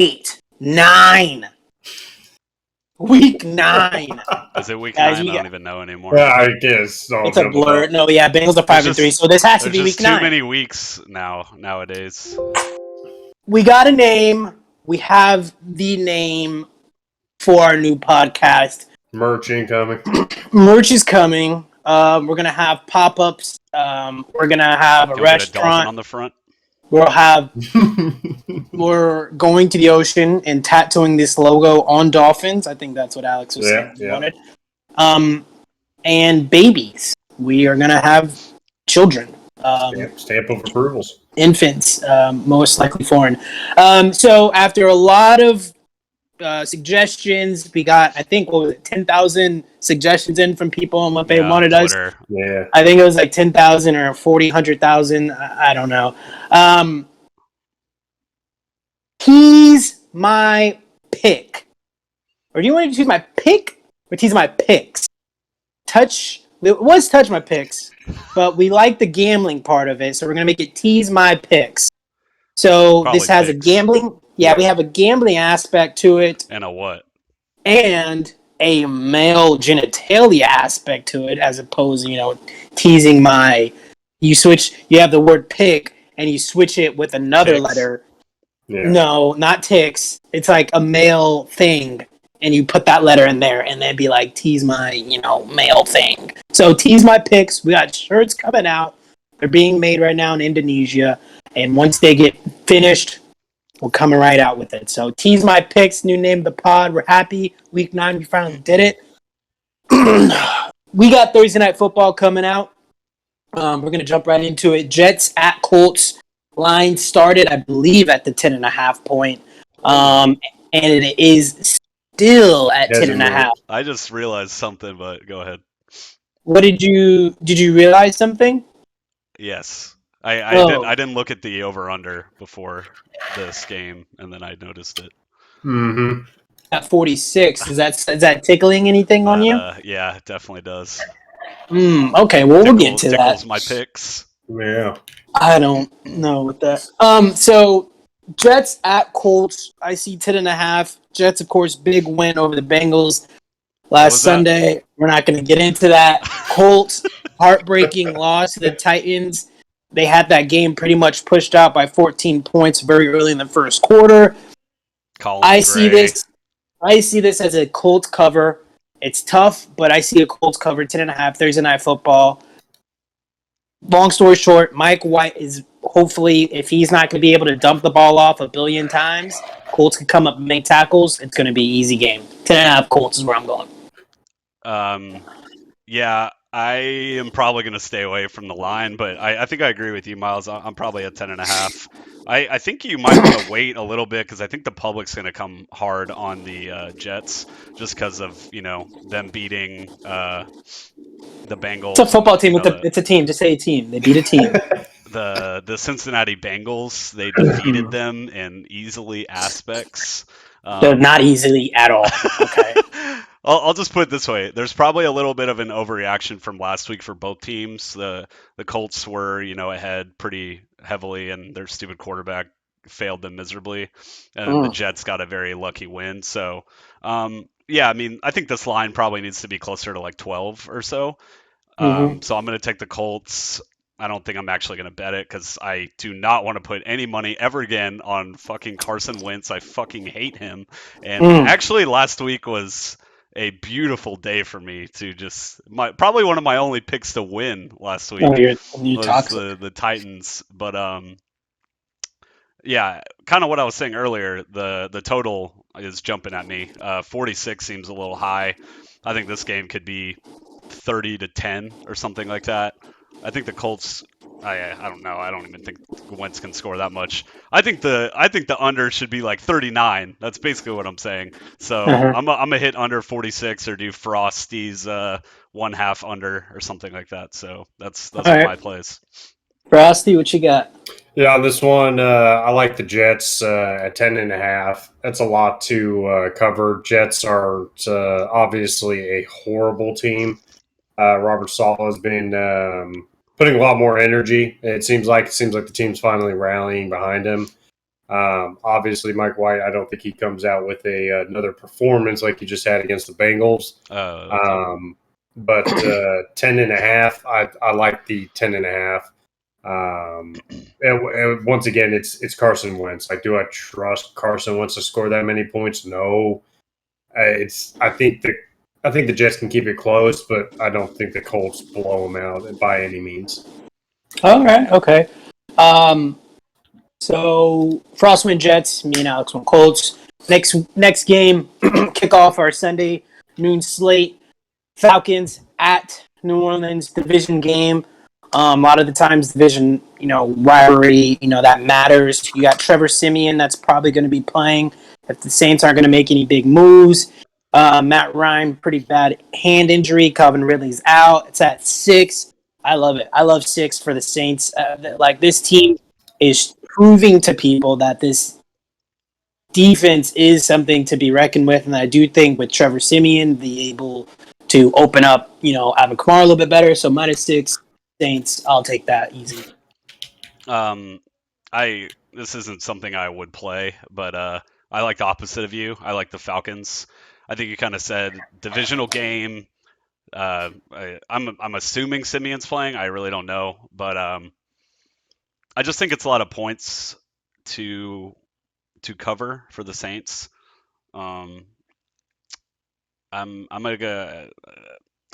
8, 9. Week 9. Is it week Guys, 9? I don't even know anymore. Yeah, I guess. So It's a blur. No, yeah, Bengals are 5-3, so this has to be week 9. There's too many weeks nowadays. We got a name. We have the name for our new podcast. Merch incoming. Merch is coming. We're gonna have pop-ups. We're gonna have a restaurant. Get a dolphin on the front. We're going to the ocean and tattooing this logo on dolphins. I think that's what Alex was saying he wanted. And babies. We are going to have children. Stamp of approvals. Infants, most likely foreign. So after a lot of suggestions, we got, I think, 10,000 suggestions in from people on what they wanted Twitter. us. Yeah. I think it was like 10,000 or 100,000. I don't know. Tease my pick. Or do you want to choose my pick or tease my picks? It was touch my picks, but we like the gambling part of it, so we're going to make it tease my picks. So probably this has picks. A gambling... Yeah, we have a gambling aspect to it. And a what? And a male genitalia aspect to it, as opposed to, teasing my... You have the word pick, and you switch it with another ticks. Letter. Yeah. No, not ticks. It's like a male thing, and you put that letter in there, and then be like, tease my, male thing. So tease my picks. We got shirts coming out. They're being made right now in Indonesia, and once they get finished... We're coming right out with it. So, tease my picks, new name of the pod. We're happy. Week 9, we finally did it. We got Thursday Night Football coming out. We're going to jump right into it. Jets at Colts. Line started, I believe, at the 10.5 point. And it is still at 10.5. I just realized something, but go ahead. What did you realize something? Yes. I didn't look at the over-under before this game, and then I noticed it. Mm-hmm. At 46, is that tickling anything on you? Yeah, it definitely does. Okay, well, we'll get to that. Tickles my picks. Yeah. I don't know what that. So Jets at Colts. I see 10.5. Jets, of course, big win over the Bengals last Sunday. That? We're not going to get into that. Colts, heartbreaking loss to the Titans. They had that game pretty much pushed out by 14 points very early in the first quarter. I see this as a Colts cover. It's tough, but I see a Colts cover, 10.5, Thursday Night Football. Long story short, Mike White is hopefully, if he's not going to be able to dump the ball off a billion times, Colts can come up and make tackles. It's going to be an easy game. 10.5 Colts is where I'm going. Yeah. I am probably going to stay away from the line, but I think I agree with you, Miles. I'm probably at 10.5. I think you might want to wait a little bit because I think the public's going to come hard on the Jets just because of them beating the Bengals. It's a football team. It's a team. Just say a team. They beat a team. The Cincinnati Bengals, they defeated them in easily aspects. They're not easily at all. Okay. I'll just put it this way. There's probably a little bit of an overreaction from last week for both teams. The Colts were, ahead pretty heavily, and their stupid quarterback failed them miserably. And the Jets got a very lucky win. So, I think this line probably needs to be closer to like 12 or so. So I'm going to take the Colts. I don't think I'm actually going to bet it because I do not want to put any money ever again on fucking Carson Wentz. I fucking hate him. And actually last week was a beautiful day for me to probably one of my only picks to win last week was the Titans. But kind of what I was saying earlier, the total is jumping at me. 46 seems a little high. I think this game could be 30-10 or something like that. I think the Colts. I don't know. I don't even think Wentz can score that much. I think the under should be like 39. That's basically what I'm saying. So I'm gonna hit under 46 or do Frosty's 1/2 under or something like that. So that's my plays. Frosty, what you got? Yeah, on this one, I like the Jets at 10.5. That's a lot to cover. Jets are obviously a horrible team. Robert Saleh has been putting a lot more energy. It seems like the team's finally rallying behind him. Obviously, Mike White, I don't think he comes out with another performance like he just had against the Bengals. Okay. But 10.5, I like the 10.5. And once again, it's Carson Wentz. Like, do I trust Carson Wentz to score that many points? No. I think the Jets can keep it close, but I don't think the Colts blow them out by any means. All right. Okay. So Frost win Jets. Me and Alex win Colts. Next game, kick off our Sunday noon slate. Falcons at New Orleans, division game. A lot of the times, division, rivalry, that matters. You got Trevor Siemian that's probably going to be playing if the Saints aren't going to make any big moves. Matt Ryan, pretty bad hand injury. Calvin Ridley's out. It's at 6. I love it. I love 6 for the Saints. This team is proving to people that this defense is something to be reckoned with, and I do think with Trevor Siemian, be able to open up, Alvin Kamara a little bit better. So -6 Saints, I'll take that easy. This isn't something I would play, but I like the opposite of you. I like the Falcons. I think you kind of said divisional game. I'm assuming Simeon's playing. I really don't know, but I just think it's a lot of points to cover for the Saints. I'm gonna go.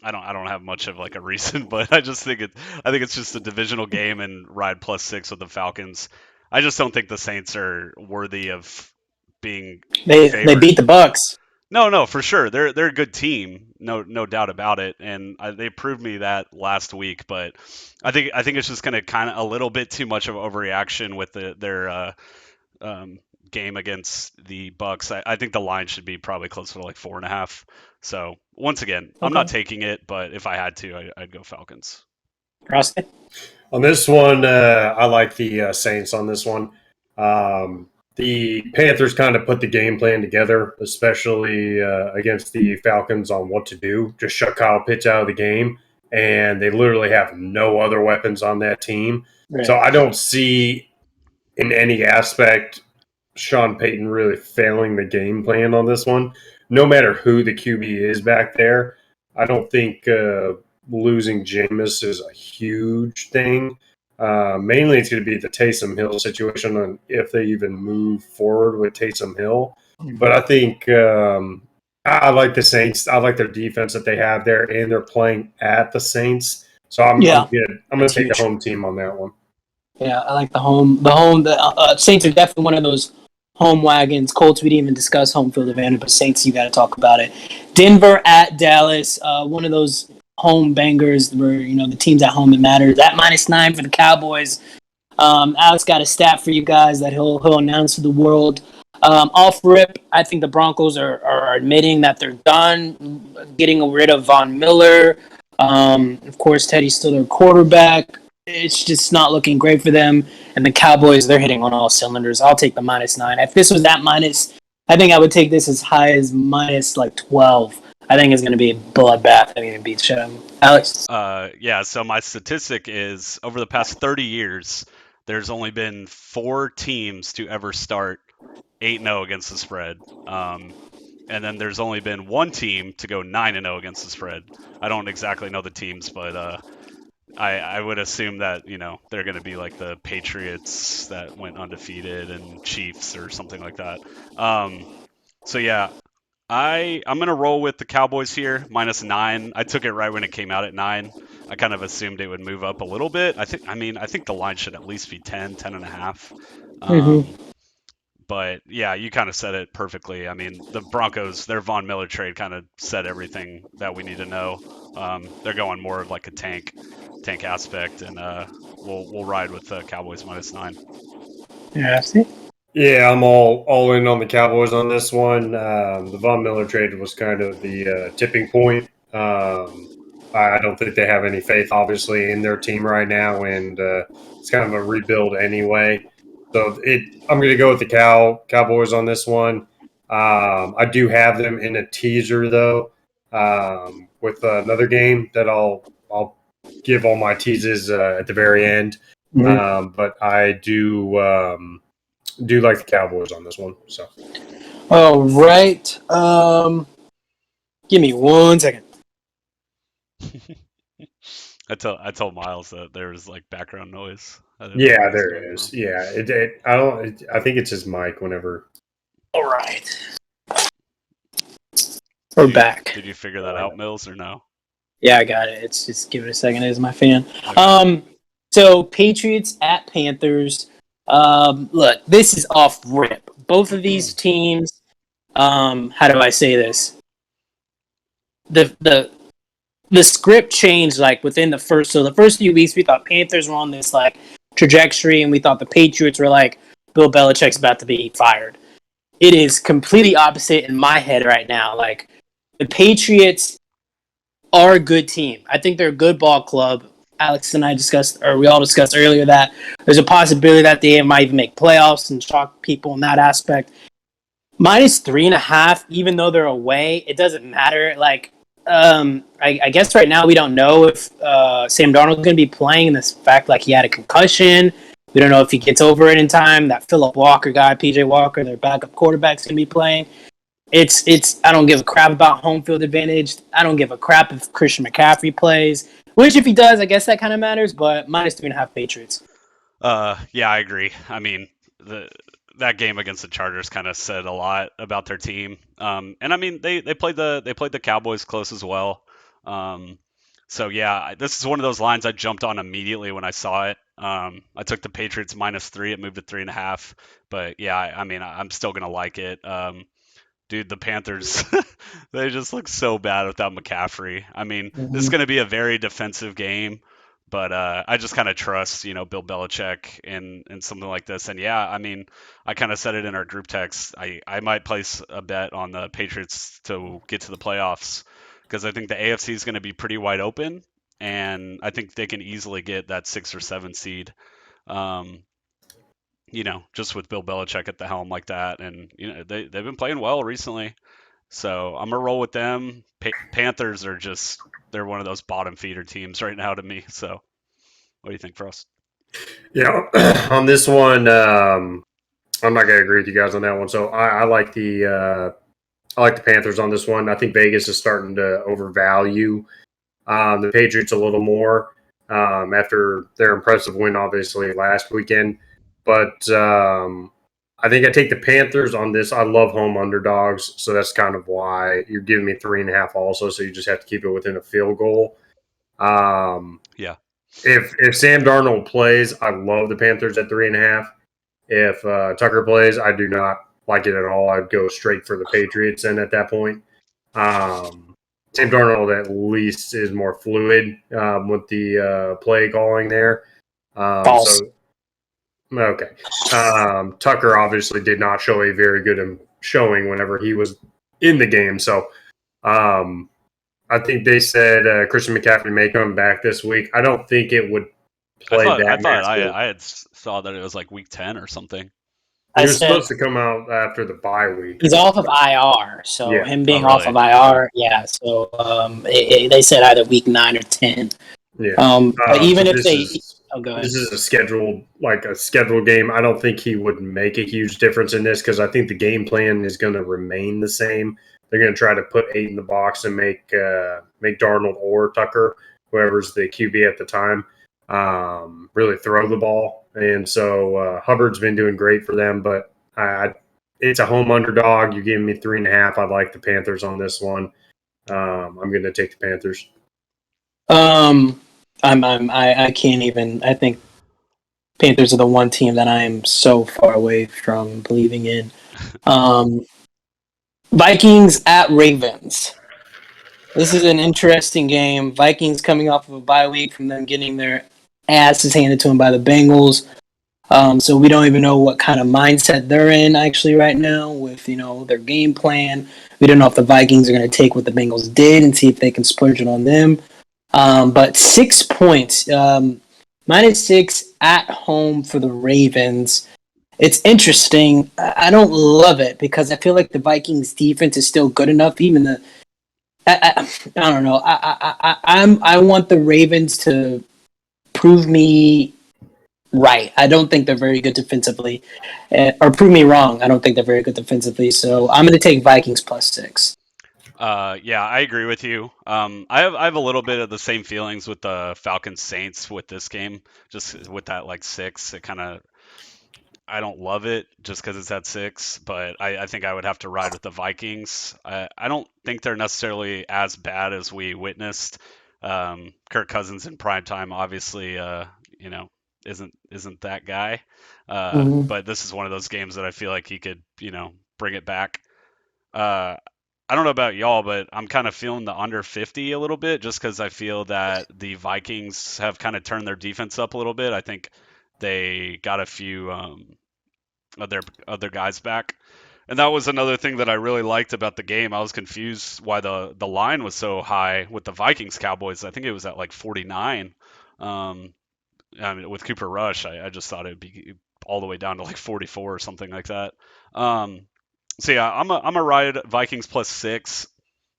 I don't have much of a reason, but I just think it's just a divisional game and ride +6 with the Falcons. I just don't think the Saints are worthy of being They favored. beat the Bucks. No, for sure. They're a good team, no doubt about it, and they proved me that last week. But I think it's just going to kind of a little bit too much of overreaction with their game against the Bucks. I think the line should be probably closer to 4.5. So once again, I'm not taking it, but if I had to, I'd go Falcons. Rusty? On this one, I like the Saints on this one. The Panthers kind of put the game plan together, especially against the Falcons on what to do. Just shut Kyle Pitts out of the game, and they literally have no other weapons on that team. Right. So I don't see in any aspect Sean Payton really failing the game plan on this one. No matter who the QB is back there, I don't think losing Jameis is a huge thing. Mainly, it's going to be the Taysom Hill situation on if they even move forward with Taysom Hill. But I think I like the Saints. I like their defense that they have there, and they're playing at the Saints. So I'm good. I'm going to take the home team on that one. Yeah, I like the home. The Saints are definitely one of those home wagons. Colts, we didn't even discuss home field advantage, but Saints, you got to talk about it. Denver at Dallas, one of those home bangers where, the teams at home that matters. At -9 for the Cowboys. Alex got a stat for you guys that he'll announce to the world. Off rip, I think the Broncos are admitting that they're done getting rid of Von Miller. Of course, Teddy's still their quarterback. It's just not looking great for them. And the Cowboys, they're hitting on all cylinders. I'll take the -9. If this was that minus, I think I would take this as high as -12. I think it's going to be a bloodbath. I mean, it beats Alex? Yeah, so my statistic is over the past 30 years, there's only been 4 teams to ever start 8-0 against the spread. And then there's only been 1 team to go 9-0 against the spread. I don't exactly know the teams, but I would assume that, they're going to be like the Patriots that went undefeated and Chiefs or something like that. So yeah, I'm going to roll with the Cowboys here, -9. I took it right when it came out at 9. I kind of assumed it would move up a little bit. I think the line should at least be 10.5. But yeah, you kind of said it perfectly. I mean, the Broncos, their Von Miller trade kind of said everything that we need to know. They're going more of like a tank aspect, and we'll ride with the Cowboys -9. Yeah, see. Yeah, I'm all in on the Cowboys on this one. The Von Miller trade was kind of the tipping point. I don't think they have any faith, obviously, in their team right now, and it's kind of a rebuild anyway. So I'm going to go with the Cowboys on this one. I do have them in a teaser, though, with another game that I'll give all my teases at the very end. Mm-hmm. But I do do like the Cowboys on this one. So, All right. Give me 1 second. I told Miles that there was like background noise. yeah, there is. Yeah, I think it's his mic. Whenever. All right. We're back. Did you figure that out, Mills, or no? Yeah, I got it. It's just give it a second. It is my fan. Okay. So Patriots at Panthers. Look, this is off rip. Both of these teams. How do I say this? The script changed like within the first few weeks. We thought Panthers were on this like trajectory, and we thought the Patriots were like Bill Belichick's about to be fired. It is completely opposite in my head right now. Like the Patriots are a good team. I think they're a good ball club. Alex and I discussed, or we all discussed earlier, that there's a possibility that they might even make playoffs and shock people in that aspect. -3.5, even though they're away, it doesn't matter. Like, I guess right now we don't know if Sam Darnold's going to be playing. The fact like he had a concussion, we don't know if he gets over it in time. That Phillip Walker guy, PJ Walker, their backup quarterback's going to be playing. It's. I don't give a crap about home field advantage. I don't give a crap if Christian McCaffrey plays. Which, if he does, I guess that kind of matters. But -3.5 Patriots. Yeah, I agree. I mean, that game against the Chargers kind of said a lot about their team. And I mean, they played the Cowboys close as well. So yeah, this is one of those lines I jumped on immediately when I saw it. I took the Patriots -3. It moved to 3.5. But yeah, I mean, I'm still gonna like it. Dude, the Panthers, they just look so bad without McCaffrey. I mean, this is going to be a very defensive game, but I just kind of trust, Bill Belichick in something like this. And yeah, I mean, I kind of said it in our group text. I might place a bet on the Patriots to get to the playoffs because I think the AFC is going to be pretty wide open, and I think they can easily get that 6 or 7 seed. Just with Bill Belichick at the helm like that. And, they've been playing well recently. So I'm going to roll with them. Panthers are they're one of those bottom feeder teams right now to me. So what do you think, Frost? Yeah, on this one, I'm not going to agree with you guys on that one. So I like the Panthers on this one. I think Vegas is starting to overvalue the Patriots a little more after their impressive win, obviously, last weekend. But I think I take the Panthers on this. I love home underdogs, so that's kind of why you're giving me 3.5 also, so you just have to keep it within a field goal. Yeah. If Sam Darnold plays, I love the Panthers at 3.5. If Tucker plays, I do not like it at all. I'd go straight for the Patriots then at that point. Sam Darnold at least is more fluid with the play calling there. False. Okay. Tucker obviously did not show a very good showing whenever he was in the game. So I think they said Christian McCaffrey may come back this week. I don't think it would play I thought I had saw that it was like week 10 or something. He was supposed to come out after the bye week. He's off of IR, so Yeah. him being off of IR, yeah. So they said either week 9 or 10. Yeah. But even if they, go ahead. This is a scheduled game. I don't think he would make a huge difference in this because I think the game plan is going to remain the same. They're going to try to put 8 in the box and make Darnold or Tucker, whoever's the QB at the time, really throw the ball. And so Hubbard's been doing great for them, but it's a home underdog. You're giving me 3.5. I like the Panthers on this one. I'm going to take the Panthers. I can't even. I think Panthers are the one team that I am so far away from believing in. Vikings at Ravens. This is an interesting game. Vikings coming off of a bye week from them getting their asses handed to them by the Bengals. So we don't even know what kind of mindset they're in actually right now with their game plan. We don't know if the Vikings are going to take what the Bengals did and see if they can splurge it on them. But 6 points, -6 at home for the Ravens. It's interesting. I don't love it because I feel like the Vikings defense is still good enough. Even I don't know. I want the Ravens to prove me right. I don't think they're very good defensively. Or prove me wrong. I don't think they're very good defensively. So I'm going to take Vikings +6. Yeah, I agree with you. I have a little bit of the same feelings with the Falcons Saints with this game, just with that like 6. It kind of I don't love it just because it's at 6, but I think I would have to ride with the Vikings. I don't think they're necessarily as bad as we witnessed. Kirk Cousins in prime time, obviously, isn't that guy. But this is one of those games that I feel like he could, bring it back. I don't know about y'all, but I'm kind of feeling the under 50 a little bit just because I feel that the Vikings have kind of turned their defense up a little bit. I think they got a few other guys back. And that was another thing that I really liked about the game. I was confused why the line was so high with the Vikings Cowboys. I think it was at like 49. I mean, with Cooper Rush, I just thought it would be all the way down to like 44 or something like that. So yeah, I'm a ride Vikings +6.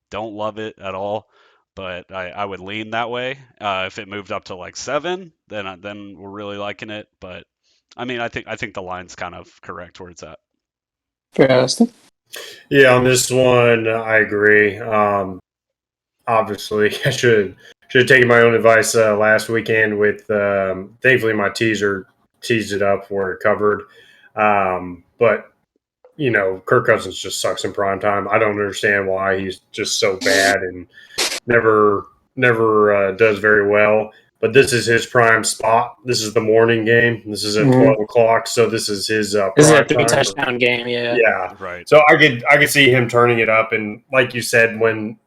Don't love it at all, but I would lean that way. If it moved up to like 7, then we're really liking it. But I mean, I think the line's kind of correct where it's at. Interesting. Yeah, on this one, I agree. Obviously, I should have taken my own advice last weekend with thankfully my teaser teased it up where it covered. But Kirk Cousins just sucks in prime time. I don't understand why he's just so bad and never does very well. But this is his prime spot. This is the morning game. This is at 12 o'clock, so this is his This is a prime time. 3-touchdown game, yeah. Yeah, Right. so I could see him turning it up, and like you said, when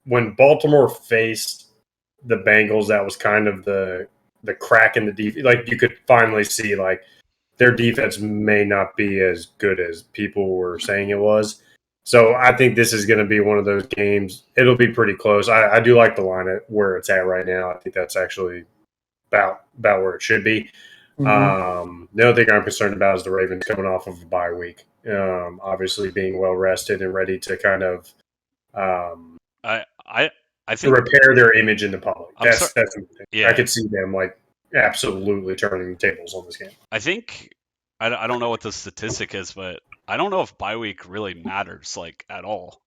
Baltimore faced the Bengals, that was kind of the crack in the defense. Like you could finally see like their defense may not be as good as people were saying it was. So I think this is going to be one of those games. It'll be pretty close. I do like the line at where it's at right now. I think that's actually about where it should be. The other thing I'm concerned about is the Ravens coming off of a bye week. Obviously being well rested and ready to kind of I to think repair their image in the public. That's yeah. I could see them like absolutely turning the tables on this game. I think I don't know what the statistic is, but I don't know if bye week really matters like at all.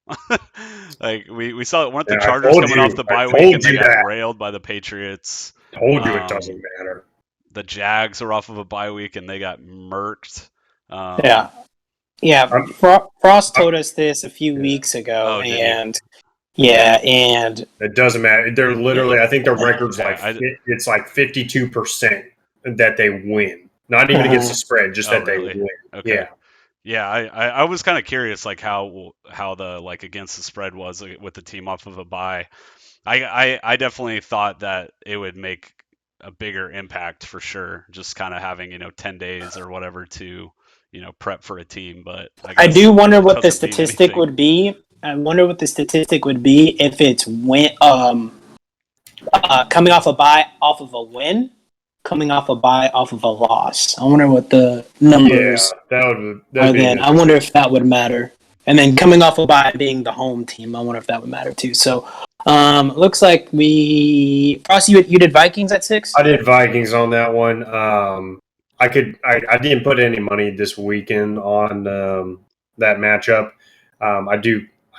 Like we saw weren't the Chargers coming off the bye week and they got railed by the Patriots. Told you it doesn't matter. The Jags are off of a bye week and they got murked. Yeah. Frost told us this a few weeks ago, and it doesn't matter. They're literally, I think their record's it's like 52% that they win. Not even against the spread, just that they win. Okay. Yeah, I was kind of curious, like how the like against the spread was with the team off of a bye. I definitely thought that it would make a bigger impact for sure, just kind of having 10 days or whatever to prep for a team. But I do wonder what the statistic would be. I wonder what the statistic would be if it's coming off a bye off of a win, coming off a bye off of a loss. I wonder what the numbers are then. I wonder if that would matter. And then coming off a bye being the home team, I wonder if that would matter too. So looks like Frost, you did Vikings at 6? I did Vikings on that one. I didn't put any money this weekend on that matchup.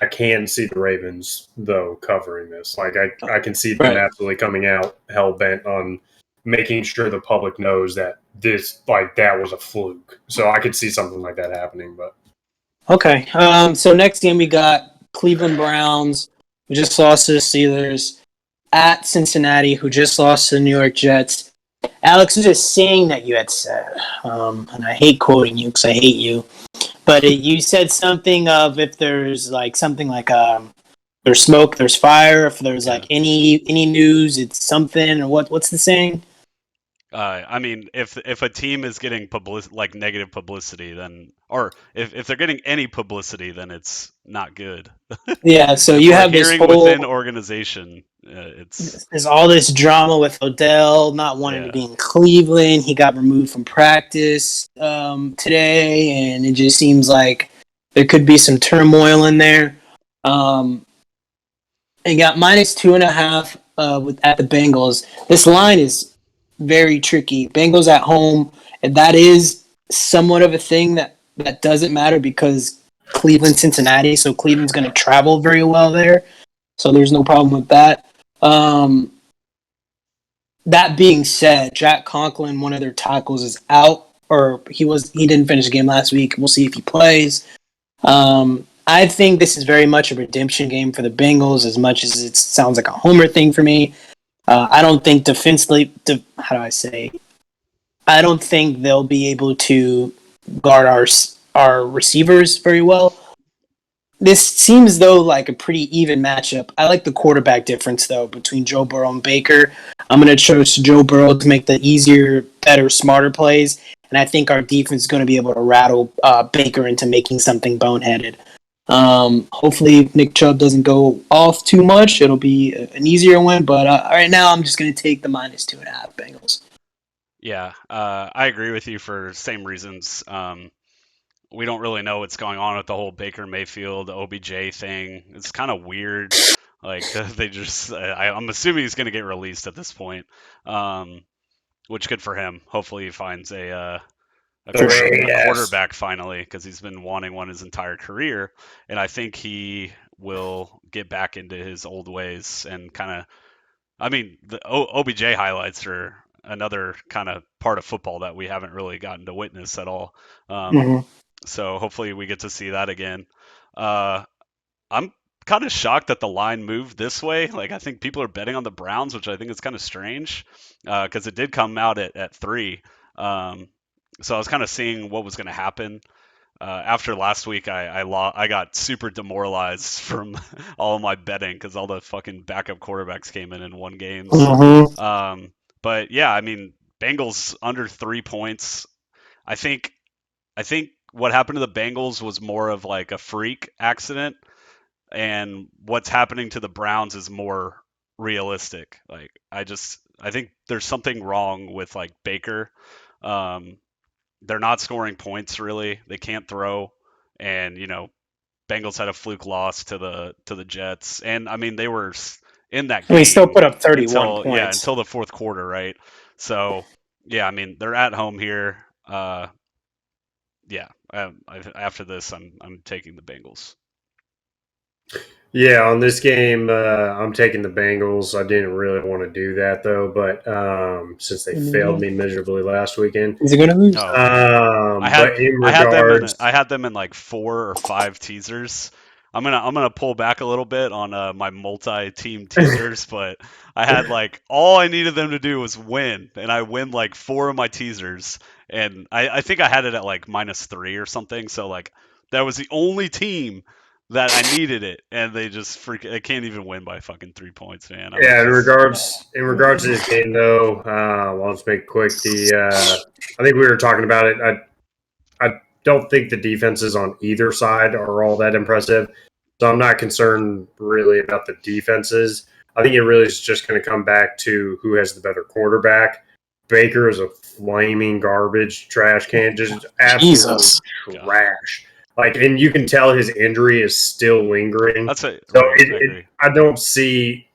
I can see the Ravens though covering this. Like I can see them absolutely coming out hell bent on making sure the public knows that that was a fluke. So I could see something like that happening. But okay. So next game we got Cleveland Browns, who just lost to the Steelers, at Cincinnati, who just lost to the New York Jets. Alex, was just saying that you had said, and I hate quoting you because I hate you, but you said something of if there's like something like there's smoke, there's fire. If there's like any news, it's something. Or what's the saying? I mean, if a team is getting negative publicity, then or if they're getting any publicity, then it's not good. Yeah. So you have this whole within organization. There's all this drama with Odell not wanting to be in Cleveland. He got removed from practice today, and it just seems like there could be some turmoil in there. And got -2.5 at the Bengals. This line is very tricky. Bengals at home, and that is somewhat of a thing that doesn't matter because Cleveland, Cincinnati, so Cleveland's going to travel very well there. So there's no problem with that. That being said, Jack Conklin, one of their tackles, is out, or he didn't finish the game last week. We'll see if he plays. I think this is very much a redemption game for the Bengals, as much as it sounds like a homer thing for me. I don't think defensively, I don't think they'll be able to guard our receivers very well. This seems, though, like a pretty even matchup. I like the quarterback difference, though, between Joe Burrow and Baker. I'm going to trust Joe Burrow to make the easier, better, smarter plays, and I think our defense is going to be able to rattle Baker into making something boneheaded. Hopefully Nick Chubb doesn't go off too much. It'll be an easier win, but right now I'm just going to take the -2.5 Bengals. Yeah, I agree with you for same reasons. We don't really know what's going on with the whole Baker Mayfield OBJ thing. It's kind of weird. Like they just, I'm assuming he's going to get released at this point, which good for him. Hopefully he finds a quarterback finally, because he's been wanting one his entire career, and I think he will get back into his old ways and kind of. I mean, the OBJ highlights are another kind of part of football that we haven't really gotten to witness at all. So hopefully we get to see that again. I'm kind of shocked that the line moved this way. Like, I think people are betting on the Browns, which I think is kind of strange because it did come out at 3. So I was kind of seeing what was going to happen. After last week, I got super demoralized from all of my betting because all the fucking backup quarterbacks came in and won games. But yeah, I mean, Bengals under 3 points. I think what happened to the Bengals was more of like a freak accident, and what's happening to the Browns is more realistic. Like, I think there's something wrong with like Baker. They're not scoring points really. They can't throw, and Bengals had a fluke loss to the Jets, and I mean they were in that game. We still put up 31 points. Yeah, until the fourth quarter, right? So yeah, I mean they're at home here. Yeah, after this, I'm taking the Bengals. Yeah, on this game, I'm taking the Bengals. I didn't really want to do that, though, but since they failed me miserably last weekend. Is it going to lose? I had them in like 4 or 5 teasers. I'm gonna pull back a little bit on my multi-team teasers, but I had like all I needed them to do was win, and I win like 4 of my teasers, and I think I had it at like -3 or something. So like that was the only team that I needed it, and they just they can't even win by fucking 3 points, man. In regards to this game, though, I'll just make it quick. I think we were talking about it. I don't think the defenses on either side are all that impressive, so I'm not concerned really about the defenses. I think it really is just going to come back to who has the better quarterback. Baker is a flaming garbage trash can, just absolute trash. Like, and you can tell his injury is still lingering. That's it. So I don't see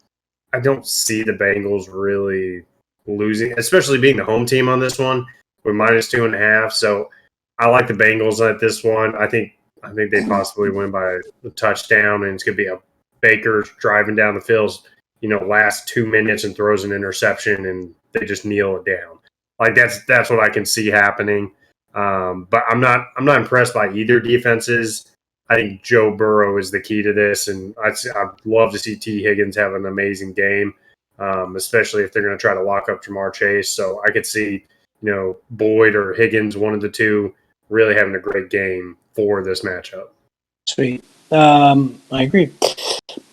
the Bengals really losing, especially being the home team on this one with -2.5. So I like the Bengals at this one. I think they possibly win by a touchdown, and it's going to be a Baker driving down the field, last 2 minutes and throws an interception, and they just kneel it down. Like that's what I can see happening. But I'm not impressed by either defenses. I think Joe Burrow is the key to this, and I'd love to see T. Higgins have an amazing game, especially if they're going to try to lock up Jamar Chase. So I could see, Boyd or Higgins, one of the two, really having a great game for this matchup. Sweet. I agree.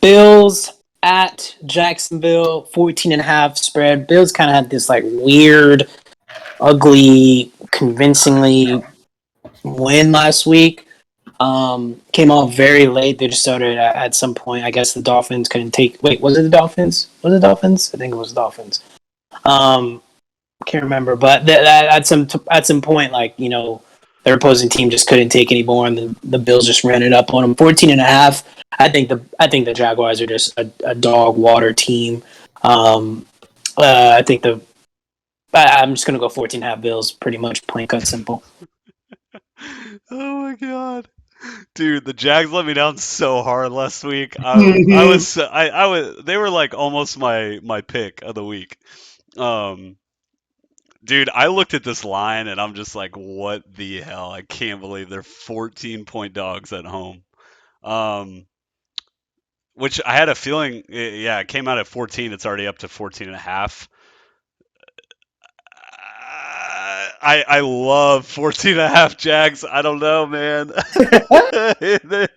Bills at Jacksonville, 14.5 spread. Bills kind of had this like weird, ugly, convincingly win last week. Came off very late. They just started at some point. I guess the Dolphins couldn't take. Wait, was it the Dolphins? Was it the Dolphins? I think it was the Dolphins. Can't remember, but at some point, like their opposing team just couldn't take any more, and the Bills just ran it up on them. 14.5. I think the Jaguars are just a dog water team. I think I'm just gonna go 14.5 Bills. Pretty much plain cut simple. Oh my god. Dude, the Jags let me down so hard last week. I was they were like almost my pick of the week. Um Dude, I looked at this line and I'm just like, what the hell? I can't believe they're 14-point dogs at home. Um which I had a feeling, yeah, it came out at 14. It's already up to 14 and a half. I love 14 and a half Jags. I don't know, man. They're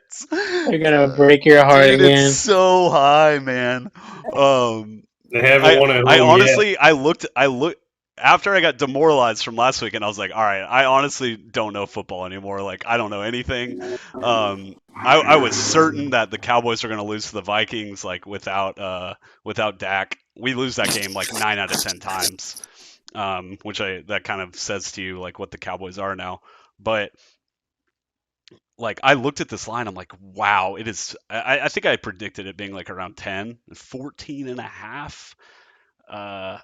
gonna break your heart Dude, it's again. so high, man. They haven't won at I home honestly, yet. I looked after I got demoralized from last week, and I was like, all right, I honestly don't know football anymore. Like, I don't know anything. I was certain that the Cowboys are going to lose to the Vikings, like without Dak. We lose that game like 9 out of 10 times, which that kind of says to you like what the Cowboys are now. But like I looked at this line, I'm like, wow, it is. I think I predicted it being like around 10, 14 and a half. Uh,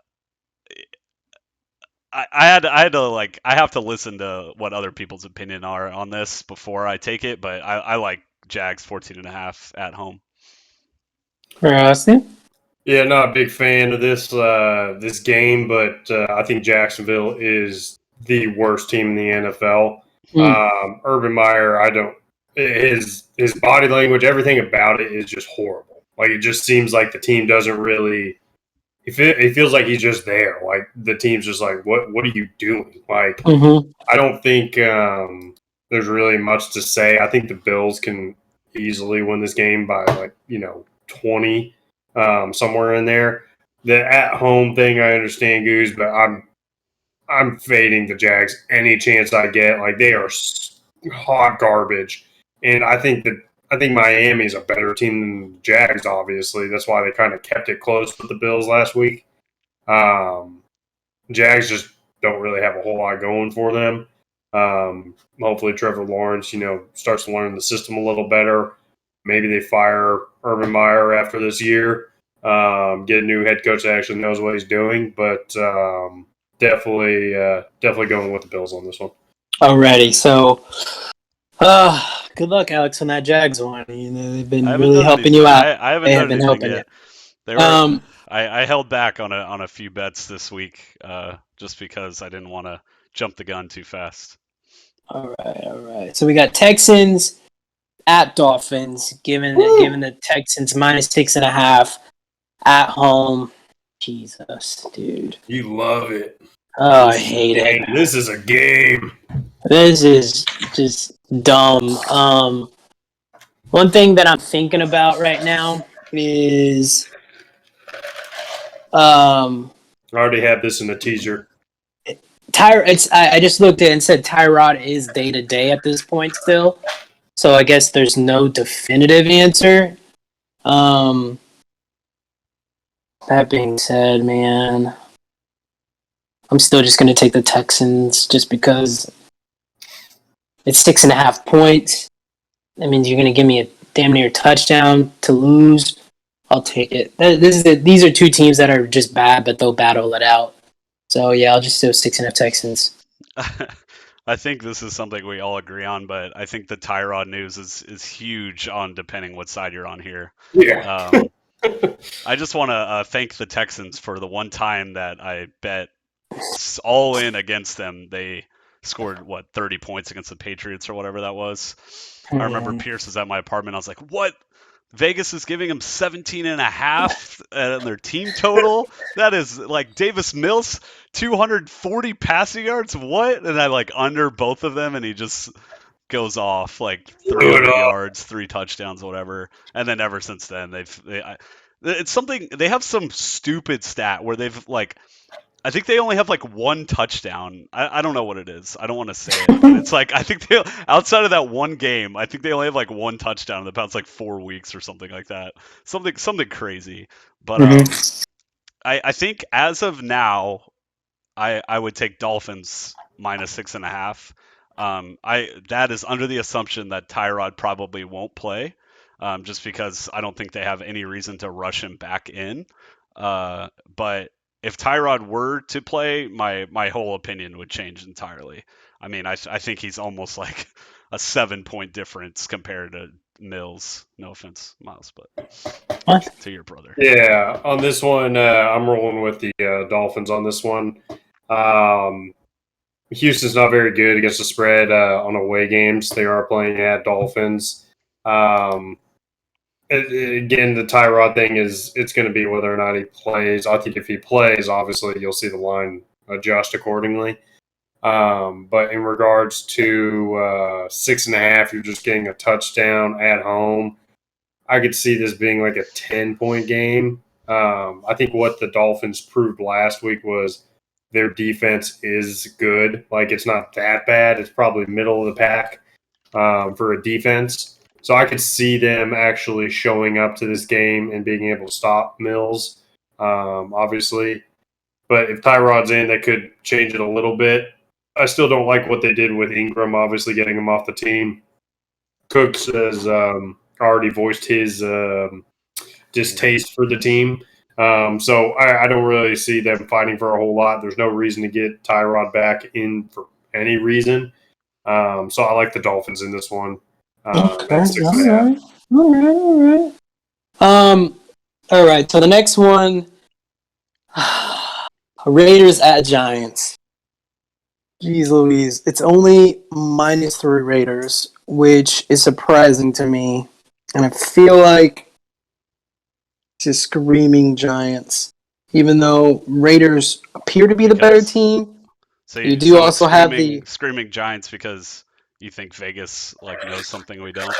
I had to like I have to listen to what other people's opinion are on this before I take it, but I like Jags 14 and a half at home. Austin? Yeah, not a big fan of this game, but I think Jacksonville is the worst team in the NFL. Urban Meyer, I don't his body language, everything about it is just horrible. Like it just seems like the team doesn't really. It feels like he's just there. Like the team's just like, what are you doing? Like I don't think there's really much to say. I think the Bills can easily win this game by 20, somewhere in there. The at home thing, I understand, Goose, but I'm fading the Jags any chance I get. Like they are hot garbage, and I think Miami is a better team than the Jags. Obviously, that's why they kind of kept it close with the Bills last week. Jags just don't really have a whole lot going for them. Hopefully, Trevor Lawrence, starts to learn the system a little better. Maybe they fire Urban Meyer after this year. Get a new head coach that actually knows what he's doing, but definitely going with the Bills on this one. Alrighty, so good luck, Alex, on that Jags one. They've been really helping you out. I haven't done anything yet. They were. I held back on a few bets this week just because I didn't want to jump the gun too fast. All right. So we got Texans at Dolphins, giving the Texans -6.5 at home. Jesus, dude. You love it. Oh, I hate it. This is a game. This is just dumb. One thing that I'm thinking about right now is I already have this in the teaser. I just looked at it and said Tyrod is day to day at this point still. So I guess there's no definitive answer. That being said, man, I'm still just gonna take the Texans just because it's 6.5 points. That means you're gonna give me a damn near touchdown to lose. I'll take it. These are two teams that are just bad, but they'll battle it out. So yeah, I'll just do 6.5 Texans. I think this is something we all agree on, but I think the Tyrod news is huge on depending what side you're on here. Yeah. I just want to thank the Texans for the one time that I bet all in against them. They scored 30 points against the Patriots or whatever that was. I remember Pierce was at my apartment. I was like, what? Vegas is giving them 17 and a half at their team total. That is like Davis Mills, 240 passing yards. What? And I under both of them, and he just goes off like 300 yards, 3 touchdowns, whatever. And then ever since then, it's something. They have some stupid stat where they've I think they only have 1 touchdown. I don't know what it is. I don't want to say it. But it's I think they outside of that one game, I think they only have 1 touchdown in the past 4 weeks or something like that. Something crazy. But I think as of now, I would take Dolphins -6.5. That is under the assumption that Tyrod probably won't play, just because I don't think they have any reason to rush him back in. But if Tyrod were to play, my whole opinion would change entirely. I mean, I think he's almost like a 7-point difference compared to Mills. No offense, Miles, but What? to your brother. Yeah, on this one, I'm rolling with the Dolphins on this one. Houston's not very good against the spread on away games. They are playing at Dolphins. Again, the Tyrod thing it's going to be whether or not he plays. I think if he plays, obviously you'll see the line adjust accordingly. But in regards to 6.5, you're just getting a touchdown at home. I could see this being like a 10-point game. I think what the Dolphins proved last week was their defense is good. Like, it's not that bad. It's probably middle of the pack for a defense. So I could see them actually showing up to this game and being able to stop Mills, obviously. But if Tyrod's in, that could change it a little bit. I still don't like what they did with Ingram, obviously getting him off the team. Cooks has already voiced his distaste for the team. So I don't really see them fighting for a whole lot. There's no reason to get Tyrod back in for any reason. So I like the Dolphins in this one. Okay. That's 6.5. All right. All right. So the next one, Raiders at Giants. Jeez Louise. It's only -3 Raiders, which is surprising to me. And I feel like it's just screaming Giants. Even though Raiders appear to be the better team. So You do also have the screaming Giants because you think Vegas like knows something we don't.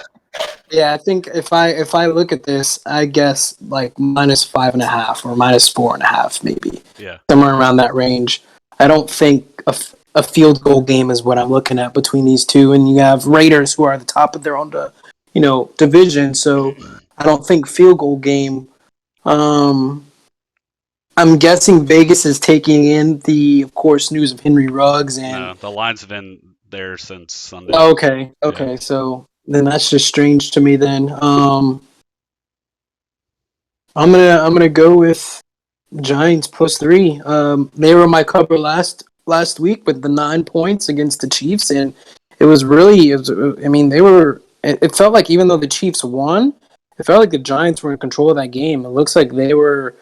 Yeah, I think if I look at this, I guess like -5.5 or -4.5, maybe. Yeah. Somewhere around that range. I don't think a field goal game is what I'm looking at between these two, and you have Raiders who are at the top of their own, division. So I don't think field goal game. I'm guessing Vegas is taking in the, of course, news of Henry Ruggs and. No, the lines have been there since Sunday. Okay. Yeah. So then that's just strange to me. Then I'm gonna go with Giants +3. They were my cover last week with the 9 points against the Chiefs, and it was really. I mean, they were. It felt like even though the Chiefs won, it felt like the Giants were in control of that game. It looks like they were.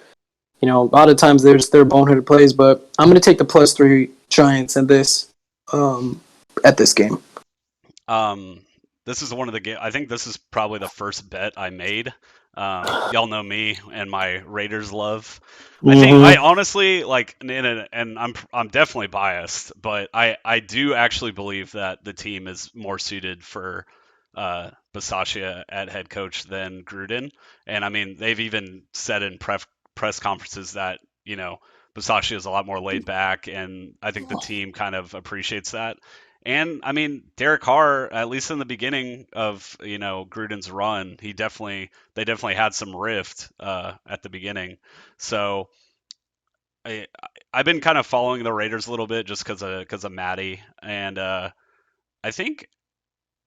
A lot of times there's their boneheaded plays, but I'm gonna take the +3 Giants at this game. This is one of the games. I think this is probably the first bet I made. Y'all know me and my Raiders love. I think I honestly like, and I'm definitely biased, but I do actually believe that the team is more suited for Bisaccia at head coach than Gruden. And I mean, they've even said in press conferences that Bisaccia is a lot more laid back, and I think the team kind of appreciates that. And I mean, Derek Carr, at least in the beginning of Gruden's run, they definitely had some rift at the beginning. So I've been kind of following the Raiders a little bit just because of Matty, and I think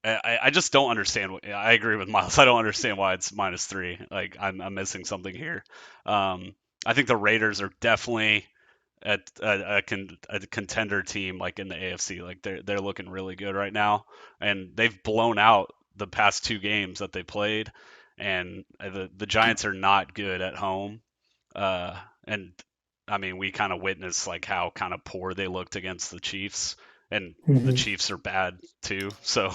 I just don't understand. I agree with Miles. I don't understand why it's -3. Like I'm missing something here. I think the Raiders are definitely a contender team, like in the AFC. Like they're looking really good right now, and they've blown out the past 2 games that they played, and the Giants are not good at home. And I mean, we kind of witnessed like how kind of poor they looked against the Chiefs, and the Chiefs are bad too. So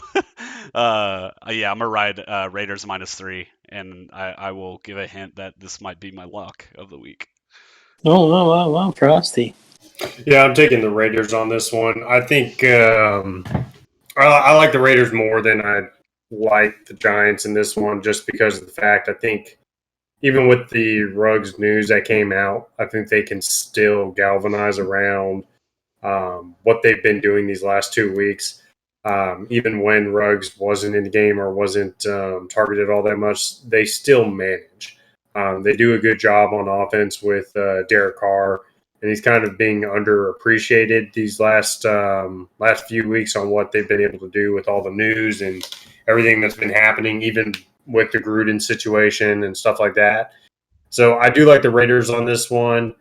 yeah, I'm gonna ride Raiders -3, and I will give a hint that this might be my lock of the week. Oh, wow, Frosty. Yeah, I'm taking the Raiders on this one. I think I like the Raiders more than I like the Giants in this one, just because of the fact I think even with the Ruggs news that came out, I think they can still galvanize around what they've been doing these last 2 weeks. Even when Ruggs wasn't in the game or wasn't targeted all that much, they still manage. They do a good job on offense with Derek Carr, and he's kind of being underappreciated these last few weeks on what they've been able to do with all the news and everything that's been happening, even with the Gruden situation and stuff like that. So I do like the Raiders on this one.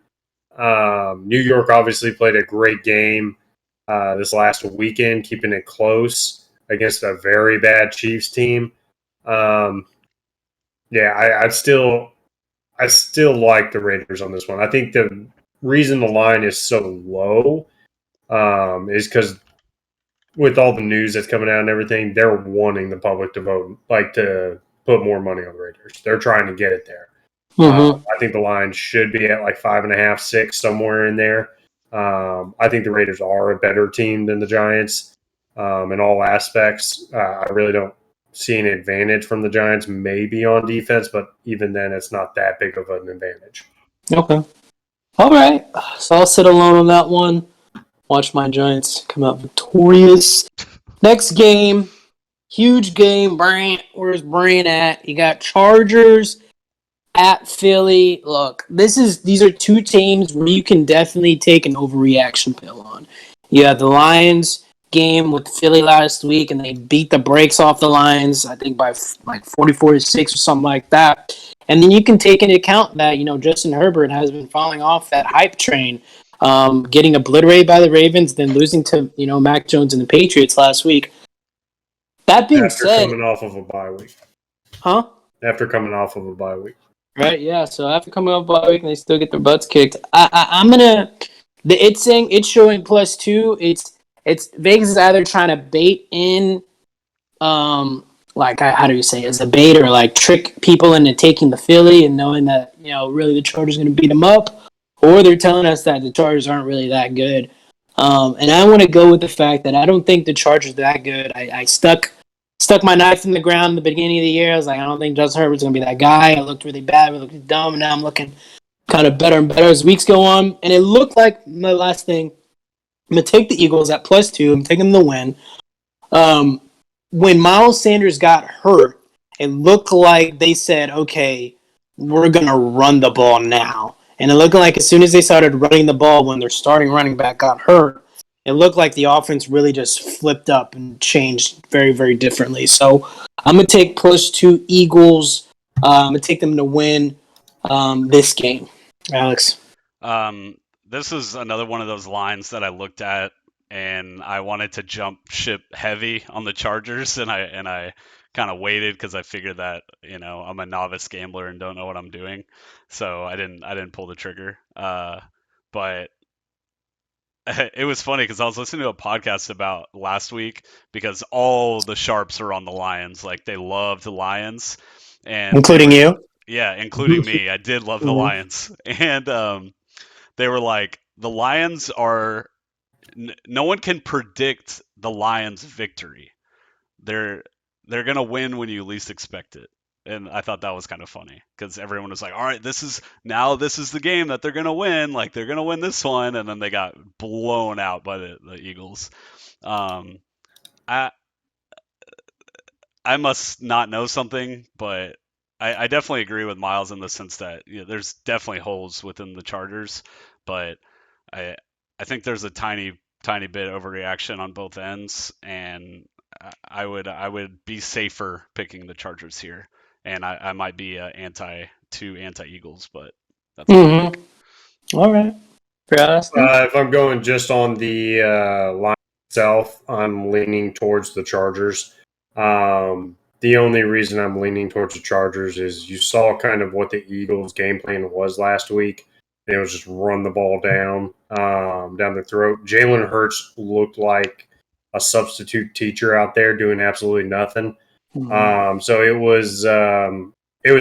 New York obviously played a great game this last weekend, keeping it close against a very bad Chiefs team. I still like the Raiders on this one. I think the reason the line is so low is because with all the news that's coming out and everything, they're wanting the public to vote, like to put more money on the Raiders. They're trying to get it there. I think the line should be at like 5.5, 6, somewhere in there. I think the Raiders are a better team than the Giants in all aspects. I really don't see an advantage from the Giants, maybe on defense, but even then, it's not that big of an advantage. Okay. All right. So I'll sit alone on that one. Watch my Giants come out victorious. Next game, huge game. Bryant, where's Bryant at? You got Chargers at Philly. Look, these are two teams where you can definitely take an overreaction pill on. You have the Lions game with Philly last week, and they beat the brakes off the Lions, I think by like 44-6 or something like that. And then you can take into account that, Justin Herbert has been falling off that hype train, getting obliterated by the Ravens, then losing to, Mac Jones and the Patriots last week. That being said... coming off of a bye week. Huh? After coming off of a bye week. Right, yeah. So after coming off bye week and they still get their butts kicked, I'm gonna. It's saying it's showing +2. It's Vegas is either trying to bait in, how do you say, as a bait or like trick people into taking the Philly and knowing that really the Chargers are gonna beat them up, or they're telling us that the Chargers aren't really that good. And I want to go with the fact that I don't think the Chargers are that good. I stuck my knife in the ground in the beginning of the year. I was like, I don't think Justin Herbert's going to be that guy. I looked really bad. I looked dumb. And now I'm looking kind of better and better as weeks go on. And it looked like, my last thing, I'm going to take the Eagles at +2. I'm taking them to win. When Miles Sanders got hurt, it looked like they said, okay, we're going to run the ball now. And it looked like as soon as they started running the ball when their starting running back got hurt, it looked like the offense really just flipped up and changed very, very differently. So I'm going to take +2 Eagles. I'm going to take them to win this game. Alex? This is another one of those lines that I looked at, and I wanted to jump ship heavy on the Chargers, and I kind of waited because I figured that I'm a novice gambler and don't know what I'm doing, so I didn't pull the trigger. But it was funny because I was listening to a podcast about last week because all the sharps are on the Lions. Like they love the Lions, and including you. Yeah, including me. I did love the Lions, and they were like, the Lions are. No one can predict the Lions' victory. They're gonna win when you least expect it. And I thought that was kind of funny because everyone was like, all right, this is the game that they're going to win. Like, they're going to win this one. And then they got blown out by the Eagles. I must not know something, but I definitely agree with Miles in the sense that there's definitely holes within the Chargers. But I think there's a tiny bit overreaction on both ends. And I would be safer picking the Chargers here. And I might be anti-Eagles, but that's all right. If I'm going just on the line itself, I'm leaning towards the Chargers. The only reason I'm leaning towards the Chargers is you saw kind of what the Eagles' game plan was last week. It was just run the ball down their throat. Jalen Hurts looked like a substitute teacher out there doing absolutely nothing. So it was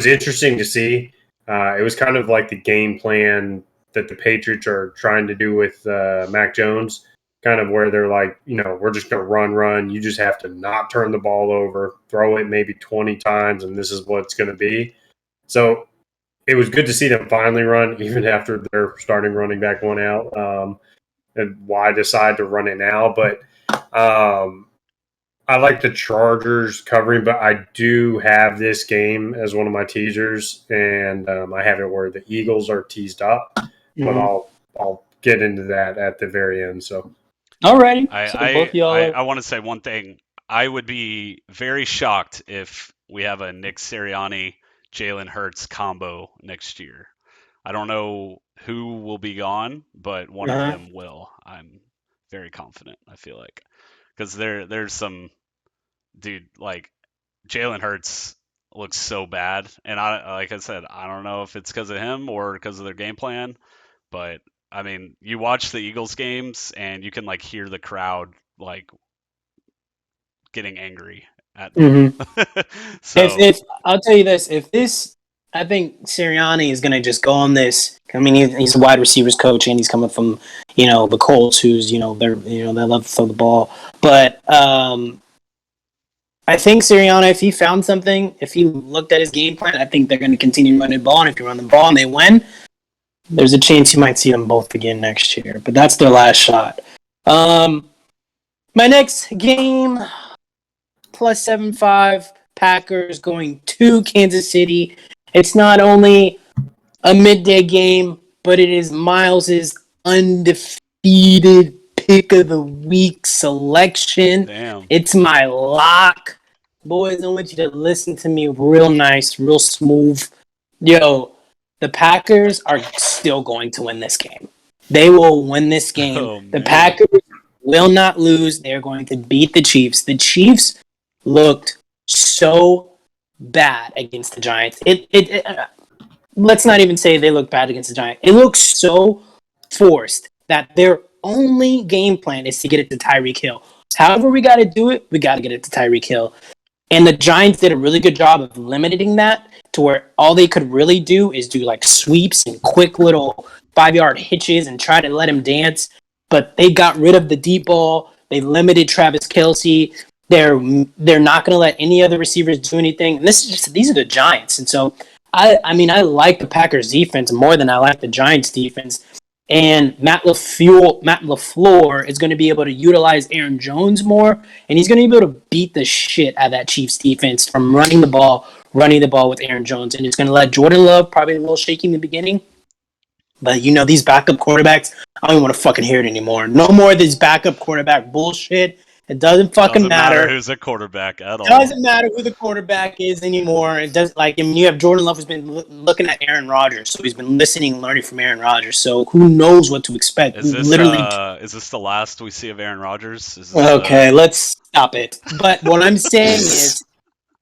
interesting to see. It was kind of like the game plan that the Patriots are trying to do with Mac Jones, kind of where they're like, we're just going to run. You just have to not turn the ball over, throw it maybe 20 times, and this is what it's going to be. So it was good to see them finally run, even after their starting running back went out. And why decide to run it now? But I like the Chargers covering, but I do have this game as one of my teasers, and I have it where the Eagles are teased up, but I'll get into that at the very end. So, alrighty. I want to say one thing. I would be very shocked if we have a Nick Sirianni, Jalen Hurts combo next year. I don't know who will be gone, but one of them will. I'm very confident. I feel like because there's some dude like Jalen Hurts looks so bad, and like I said, I don't know if it's because of him or because of their game plan, but I mean, you watch the Eagles games and you can like hear the crowd like getting angry at them. So If I'll tell you this, I think Sirianni is going to just go on this. I mean, he's a wide receivers coach, and he's coming from the Colts, who's they love to throw the ball. But I think Sirianni, if he found something, if he looked at his game plan, I think they're going to continue running the ball. And if you run the ball and they win, there's a chance you might see them both again next year. But that's their last shot. My next game, plus 7.5, Packers going to Kansas City. It's not only a midday game, but it is Miles's undefeated pick of the week selection. damn. It's my lock. Boys, I want you to listen to me real nice, real smooth. Yo, the Packers are still going to win this game. They will win this game. Oh, the man. Packers will not lose. They're going to beat the Chiefs. The Chiefs looked so bad against the Giants. Let's not even say they look bad against the Giants. It looks so forced that their only game plan is to get it to Tyreek Hill. However we got to do it, we got to get it to Tyreek Hill. And the Giants did a really good job of limiting that to where all they could really do is do like sweeps and quick little 5-yard hitches and try to let him dance. But they got rid of the deep ball. They limited Travis Kelce. They're not going to let any other receivers do anything. And these are the Giants. And so, I like the Packers defense more than I like the Giants defense. And Matt LaFleur is going to be able to utilize Aaron Jones more, and he's going to be able to beat the shit out of that Chiefs defense from running the ball with Aaron Jones. And it's going to let Jordan Love, probably a little shaky in the beginning, but these backup quarterbacks, I don't even want to fucking hear it anymore. No more of this backup quarterback bullshit. It doesn't fucking matter. Who's a quarterback at all. It doesn't matter who the quarterback is anymore. It does you have Jordan Love who's been looking at Aaron Rodgers, so he's been listening and learning from Aaron Rodgers. So who knows what to expect? Is this the last we see of Aaron Rodgers? Okay, let's stop it. But what I'm saying is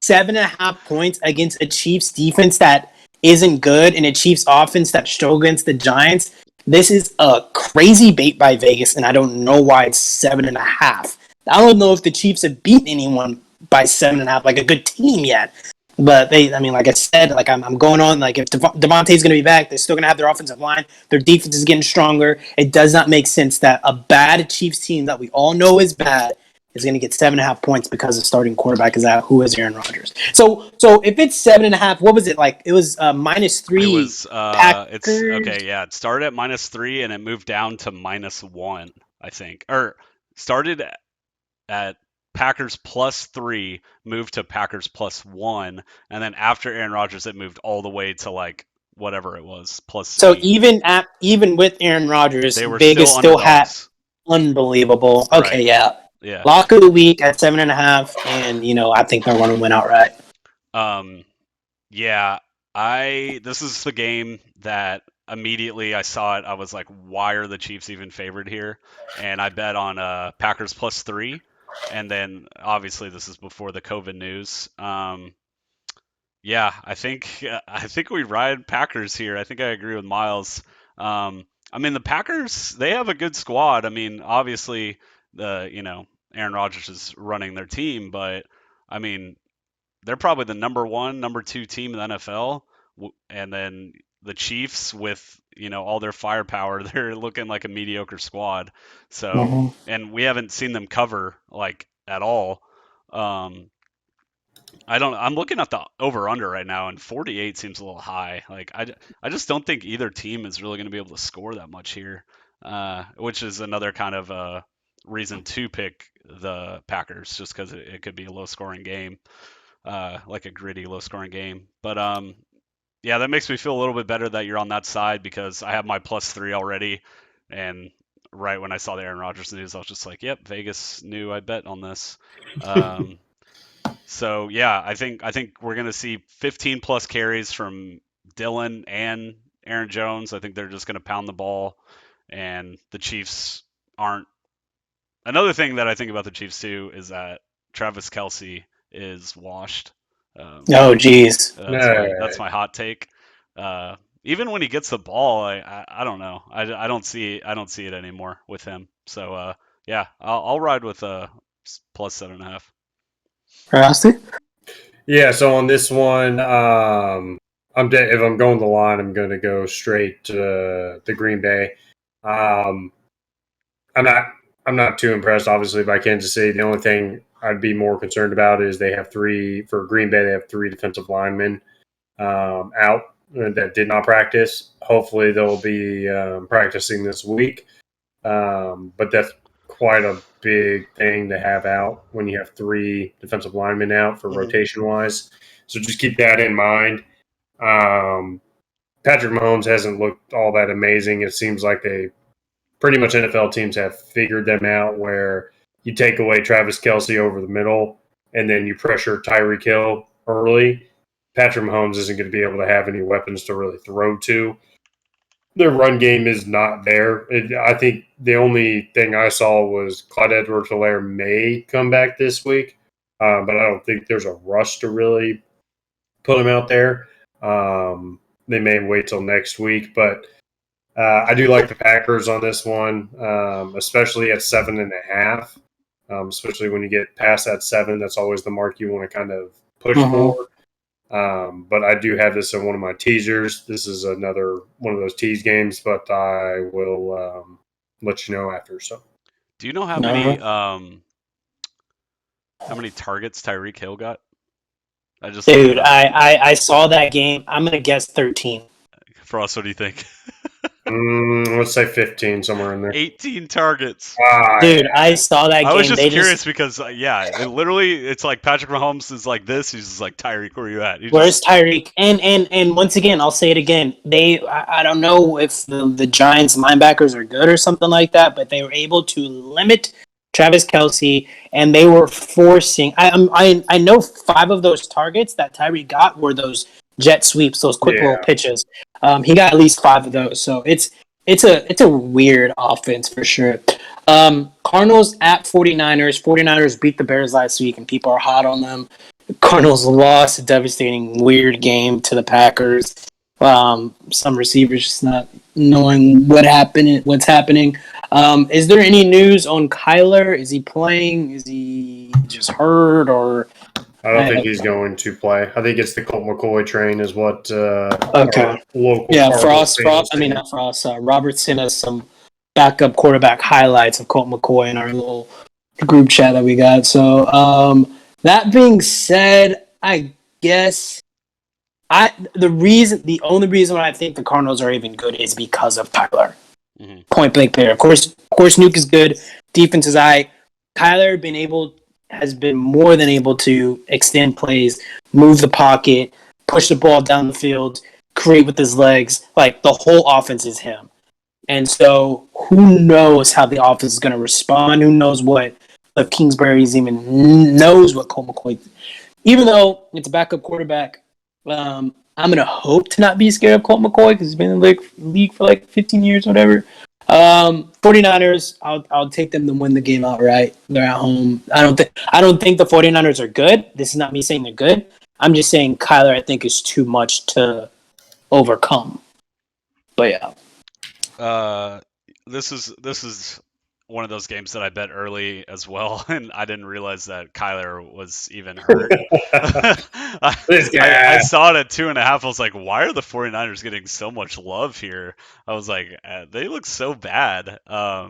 7.5 points against a Chiefs defense that isn't good and a Chiefs offense that struggled against the Giants. This is a crazy bait by Vegas, and I don't know why it's 7.5. I don't know if the Chiefs have beaten anyone by 7.5, like a good team yet. But like I said, I'm going on. Like if Devontae's going to be back, they're still going to have their offensive line. Their defense is getting stronger. It does not make sense that a bad Chiefs team that we all know is bad is going to get 7.5 points because the starting quarterback is out, who is Aaron Rodgers. So if it's 7.5, what was it like? It was -3. It was it started at -3 and it moved down to -1, I think, or started at Packers +3, moved to Packers +1, and then after Aaron Rodgers, it moved all the way to like whatever it was +8. So even with Aaron Rodgers, they were Vegas still had underdogs. Unbelievable. Okay, Right. yeah. Lock of the week at 7.5, and I think they're going to win outright. This is the game that immediately I saw it. I was like, why are the Chiefs even favored here? And I bet on Packers +3. And then obviously this is before the COVID news. I think we ride Packers here. I think I agree with Miles. The Packers, they have a good squad. I mean, obviously Aaron Rodgers is running their team, but I mean, they're probably the number 1, number 2 team in the NFL. And then the Chiefs with all their firepower, they're looking like a mediocre squad. So and we haven't seen them cover like at all. I'm looking at the over under right now, and 48 seems a little high. Like I just don't think either team is really going to be able to score that much here, which is another kind of reason to pick the Packers, just because it could be a low scoring game, like a gritty low scoring game. But that makes me feel a little bit better that you're on that side, because I have my +3 already. And right when I saw the Aaron Rodgers news, I was just like, yep, Vegas knew I bet on this. I think we're going to see 15 plus carries from Dylan and Aaron Jones. I think they're just going to pound the ball, and the Chiefs aren't. Another thing that I think about the Chiefs too is that Travis Kelce is washed. Oh, geez. That's my hot take. Even when he gets the ball, I don't know. I don't see it anymore with him. So yeah, I'll ride with plus 7.5. Rusty? Yeah, so on this one, if I'm going the line, I'm going to go straight to the Green Bay. Um, I'm not too impressed, obviously, by Kansas City. The only thing I'd be more concerned about is they have for Green Bay. They have 3 defensive linemen out that did not practice. Hopefully, they'll be practicing this week. But that's quite a big thing to have out when you have 3 defensive linemen out for rotation wise. So just keep that in mind. Patrick Mahomes hasn't looked all that amazing. It seems like pretty much NFL teams have figured them out where you take away Travis Kelce over the middle and then you pressure Tyreek Hill early. Patrick Mahomes isn't going to be able to have any weapons to really throw to. Their run game is not there. I think the only thing I saw was Clyde Edwards-Helaire may come back this week, but I don't think there's a rush to really put him out there. They may wait till next week, but I do like the Packers on this one, especially at 7.5. Especially when you get past that 7, that's always the mark you want to kind of push for. But I do have this in one of my teasers. This is another one of those tease games, but I will let you know after. So, do you know how many targets Tyreek Hill got? Dude, I saw that game. I'm gonna guess 13. Frost, what do you think? Let's say 15, somewhere in there. 18 targets. Dude, I saw that game. I was just curious because, it's like Patrick Mahomes is like this. He's just like, Tyreek, where are you at? Where's Tyreek? And once again, I'll say it again. I don't know if the Giants linebackers are good or something like that, but they were able to limit Travis Kelce, and they were forcing. I know 5 of those targets that Tyreek got were those jet sweeps, those quick little pitches. He got at least 5 of those, so it's a weird offense for sure. Cardinals at 49ers. 49ers beat the Bears last week, and people are hot on them. Cardinals lost a devastating, weird game to the Packers. Some receivers just not knowing what's happening. Is there any news on Kyler? Is he playing? Is he just hurt? Or I don't think he's going to play. I think it's the Colt McCoy train is what local Frost. I mean, not Frost. Robert sent us some backup quarterback highlights of Colt McCoy in our little group chat that we got. So that being said, I guess the only reason why I think the Cardinals are even good is because of Kyler. Point blank player. Of course, Nuke is good. Defense is high. Kyler has been more than able to extend plays, move the pocket, push the ball down the field, create with his legs. Like, the whole offense is him. And so who knows how the offense is going to respond? Who knows what Cliff Kingsbury's even knows what Colt McCoy. Even though it's a backup quarterback, I'm going to hope to not be scared of Colt McCoy because he's been in the league for like 15 years or whatever. 49ers, I'll take them to win the game outright. They're at home. I don't think the 49ers are good. This is not me saying they're good. I'm just saying Kyler, I think, is too much to overcome. But yeah. This is one of those games that I bet early as well, and I didn't realize that Kyler was even hurt. I saw it at 2.5. I was like, why are the 49ers getting so much love here? I was like, they look so bad. I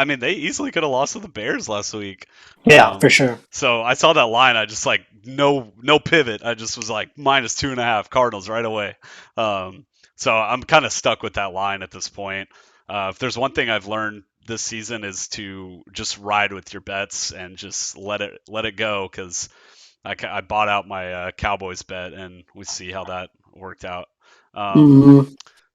mean, they easily could have lost to the Bears last week. Yeah, for sure. So I saw that line. I just like, no pivot. I just was like, minus 2.5 Cardinals right away. So I'm kind of stuck with that line at this point. If there's one thing I've learned this season is to just ride with your bets and just let it go, because I bought out my Cowboys bet and we see how that worked out.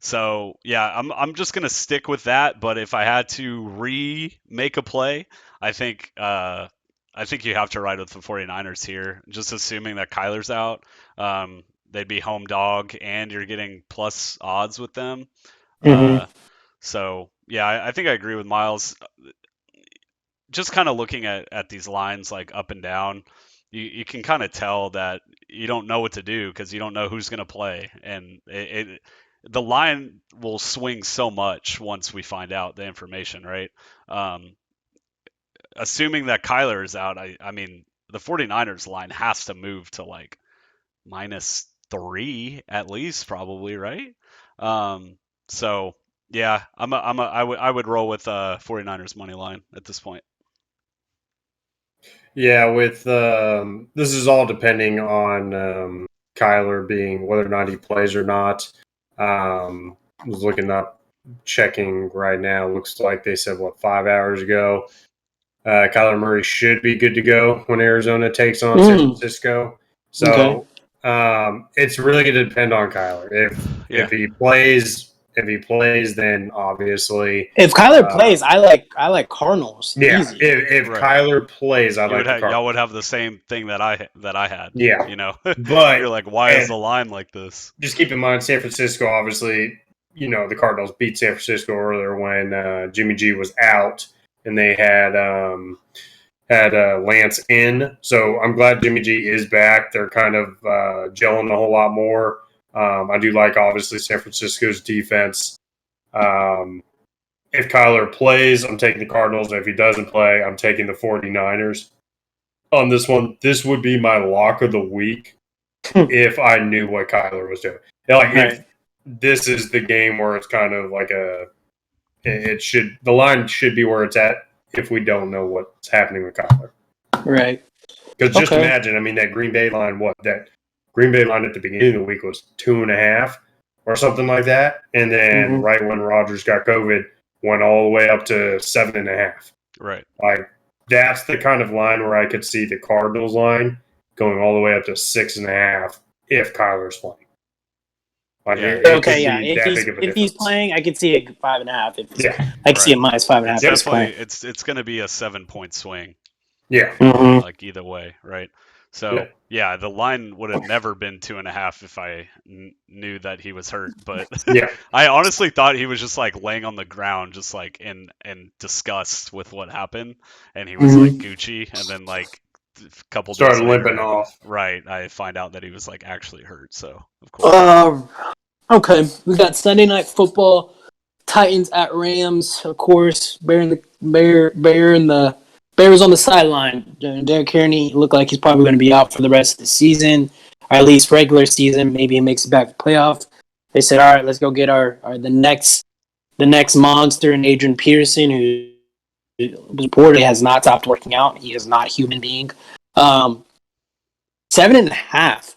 So yeah, I'm just gonna stick with that. But if I had to make a play, I think you have to ride with the 49ers here, just assuming that Kyler's out. they'd be home dog, and you're getting plus odds with them. Mhm. So yeah, I think I agree with Miles. Just kind of looking at these lines like up and down, you can kind of tell that you don't know what to do because you don't know who's going to play, and the line will swing so much once we find out the information, right? Um, Assuming that Kyler is out, I mean the 49ers line has to move to like -3 at least, probably, right? So yeah, I would roll with 49ers money line at this point. Yeah, with this is all depending on Kyler being whether or not he plays or not. Was looking up, checking right now. Looks like they said 5 hours ago. Kyler Murray should be good to go when Arizona takes on San Francisco. So it's really going to depend on Kyler. If he plays. If he plays, then obviously. If Kyler plays, I like Cardinals. Yeah, Easy. if Kyler plays, I like the Cardinals. Y'all would have the same thing that I had. Yeah, you know, but you're like, why is the line like this? Just keep in mind, San Francisco, obviously, the Cardinals beat San Francisco earlier when Jimmy G was out, and they had Lance in. So I'm glad Jimmy G is back. They're kind of gelling a whole lot more. I do like, obviously, San Francisco's defense. If Kyler plays, I'm taking the Cardinals. And if he doesn't play, I'm taking the 49ers. On this one, this would be my lock of the week if I knew what Kyler was doing. If this is the game where it's kind of like the line should be where it's at if we don't know what's happening with Kyler. Right. Because just imagine, that Green Bay line, that Green Bay line at the beginning of the week was 2.5 or something like that. And then right when Rodgers got COVID, went all the way up to 7.5. Right. Like, that's the kind of line where I could see the Cardinals line going all the way up to 6.5 if Kyler's playing. If he's playing, I could see a 5.5. I could see a -5.5. It's going to be a 7-point swing. Yeah. Like either way, right? So yeah, the line would have never been 2.5 if I knew that he was hurt. But I honestly thought he was just like laying on the ground, just like in disgust with what happened, and he was like Gucci, and then like a couple started days limping off. Right, I find out that he was like actually hurt. So of course. Okay, we got Sunday Night Football, Titans at Rams. Of course, Bear and the Bears on the sideline. Derrick Henry looked like he's probably going to be out for the rest of the season, or at least regular season. Maybe he makes it back to playoff. They said, "All right, let's go get the next monster," and Adrian Peterson, who reportedly has not stopped working out. He is not a human being. 7.5.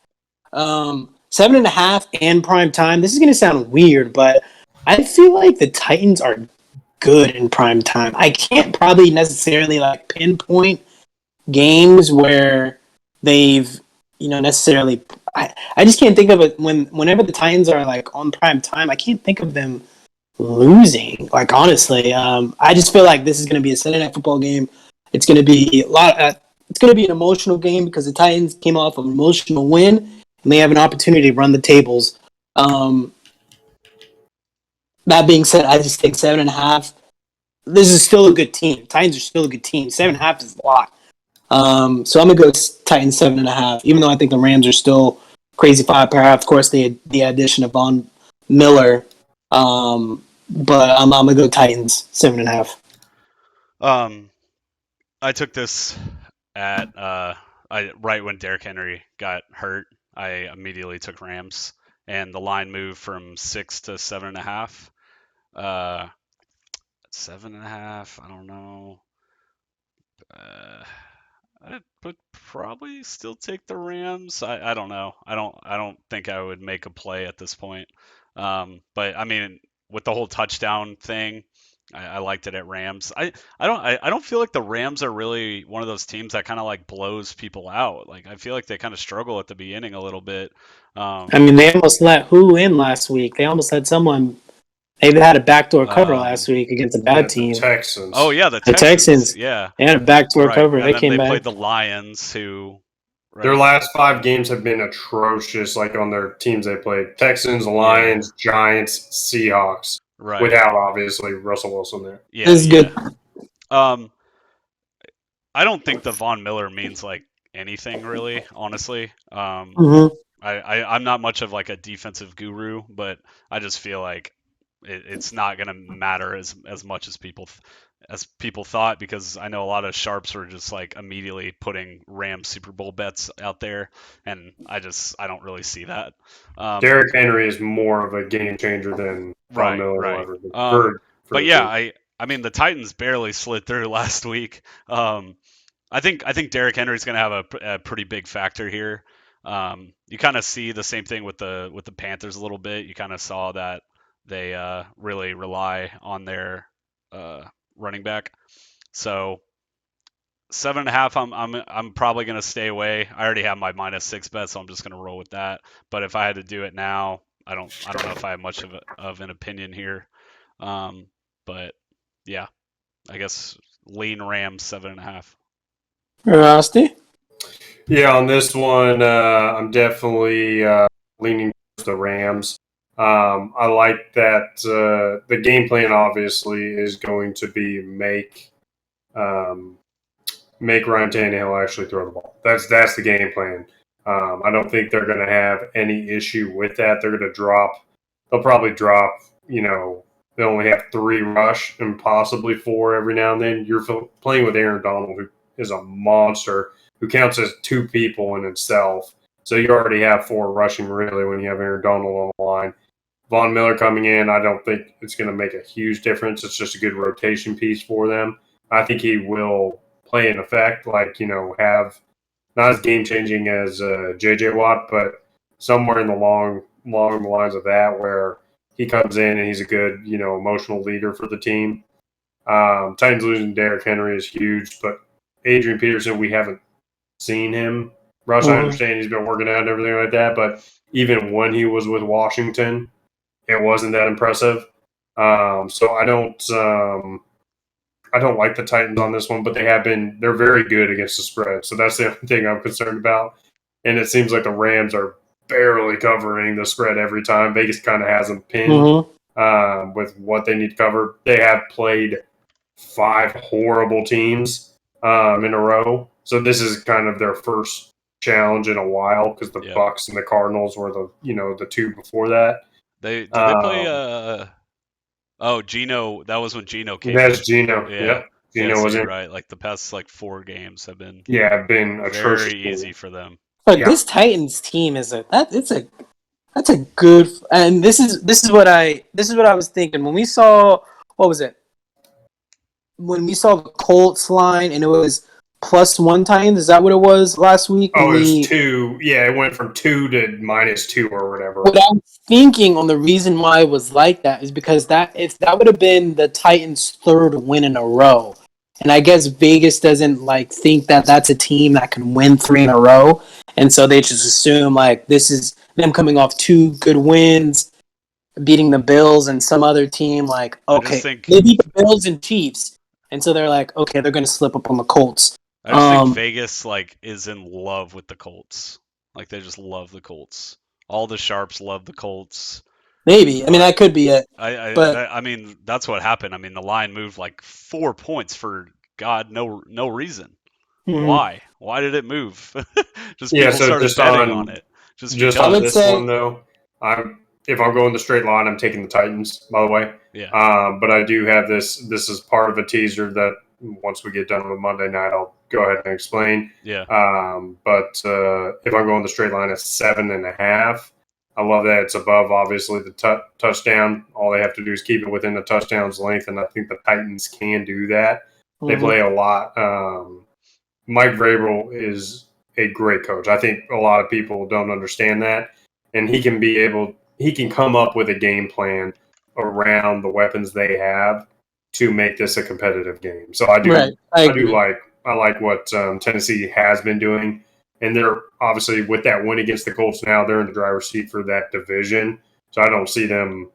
7.5 and prime time. This is going to sound weird, but I feel like the Titans are good in prime time. I can't probably necessarily like pinpoint games where they've necessarily. I just can't think of it whenever the Titans are like on prime time. I can't think of them losing. Like honestly, I just feel like this is going to be a Sunday Night Football game. It's going to be it's going to be an emotional game because the Titans came off an emotional win and they have an opportunity to run the tables. That being said, I just think 7.5. This is still a good team. Titans are still a good team. 7.5 is a lot. So I'm gonna go Titans 7.5. Even though I think the Rams are still crazy firepower. Of course, the addition of Von Miller. But I'm gonna go Titans 7.5. I took this at right when Derrick Henry got hurt. I immediately took Rams, and the line moved from 6 to 7.5. 7.5. I don't know. I would probably still take the Rams. I don't know. I don't think I would make a play at this point. But I mean, with the whole touchdown thing, I liked it at Rams. I don't feel like the Rams are really one of those teams that kind of like blows people out. Like I feel like they kind of struggle at the beginning a little bit. I mean, they almost let who in last week? They almost let someone. They had a backdoor cover last week against a bad team. The Texans. Oh yeah, the Texans. Yeah, they had a backdoor cover. And they came they back. played the Lions, who Their last 5 games have been atrocious, like on their teams they played. Texans, Lions, Giants, Seahawks. Right. Without, obviously, Russell Wilson there. Yeah, This is good. I don't think the Von Miller means like anything really, honestly. Mm-hmm. I'm not much of like a defensive guru, but I just feel like it's not gonna matter as much as people thought, because I know a lot of sharps were just like immediately putting Rams Super Bowl bets out there, and I don't really see that. Derrick Henry is more of a game changer than Von Miller will ever be. But yeah, I mean the Titans barely slid through last week. I think Derrick Henry's going to have a pretty big factor here. You kind of see the same thing with the Panthers a little bit. You kind of saw that they really rely on their running back. So 7.5, I'm probably going to stay away. I already have my -6 bet, so I'm just going to roll with that. But if I had to do it now, I don't know if I have much of an opinion here. But yeah, I guess lean Rams 7.5. Rusty? Yeah, on this one, I'm definitely leaning towards the Rams. I like that the game plan obviously is going to be make Ryan Tannehill actually throw the ball. That's the game plan. I don't think they're going to have any issue with that. They're going to they'll probably drop, they only have 3 rush and possibly 4 every now and then. You're playing with Aaron Donald, who is a monster, who counts as 2 people in itself. So you already have 4 rushing, really, when you have Aaron Donald on the line. Von Miller coming in, I don't think it's going to make a huge difference. It's just a good rotation piece for them. I think he will play in effect, have not as game-changing as J.J. Watt, but somewhere in the along the lines of that, where he comes in and he's a good, emotional leader for the team. Titans losing Derrick Henry is huge, but Adrian Peterson, we haven't seen him. Rush, I understand he's been working out and everything like that, but even when he was with Washington, it wasn't that impressive. So I don't like the Titans on this one, but they're very good against the spread. So that's the only thing I'm concerned about. And it seems like the Rams are barely covering the spread every time. Vegas kind of has them pinned with what they need to cover. They have played 5 horrible teams in a row. So this is kind of their first challenge in a while, because the Bucks and the Cardinals were the 2 before that. They play Geno. That was when Geno came. That's Geno. Yeah. Yep. Geno was in. Right. Like the past 4 games have been atrocious. Very easy for them. But this Titans team that's a good, and this is what I was thinking when we saw, what was it? When we saw the Colts line and it was +1 Titans, is that what it was last week? Oh, it was 2. Yeah, it went from 2 to -2 or whatever. What I'm thinking on the reason why it was like that is because if that would have been the Titans' 3rd win in a row, and I guess Vegas doesn't think that that's a team that can win 3 in a row, and so they just assume this is them coming off 2 good wins, beating the Bills and some other team. Okay, they beat the Bills and Chiefs, and so they're like, okay, they're going to slip up on the Colts. I just think Vegas is in love with the Colts. They just love the Colts. All the sharps love the Colts. Maybe. I mean, that could be it. I mean, that's what happened. I mean, the line moved 4 points for no reason. Mm-hmm. Why? Why did it move? People started betting on it. Just on this one, though, if I'm going the straight line, I'm taking the Titans, by the way. Yeah. But I do have this. This is part of a teaser that once we get done with Monday night, I'll go ahead and explain. Yeah. But if I'm going the straight line, it's 7.5. I love that it's above, obviously, the touchdown. All they have to do is keep it within the touchdown's length, and I think the Titans can do that. Mm-hmm. They play a lot. Mike Vrabel is a great coach. I think a lot of people don't understand that, and he can come up with a game plan around the weapons they have to make this a competitive game. So I like what Tennessee has been doing. And they're obviously, with that win against the Colts now, they're in the driver's seat for that division. So I don't see them,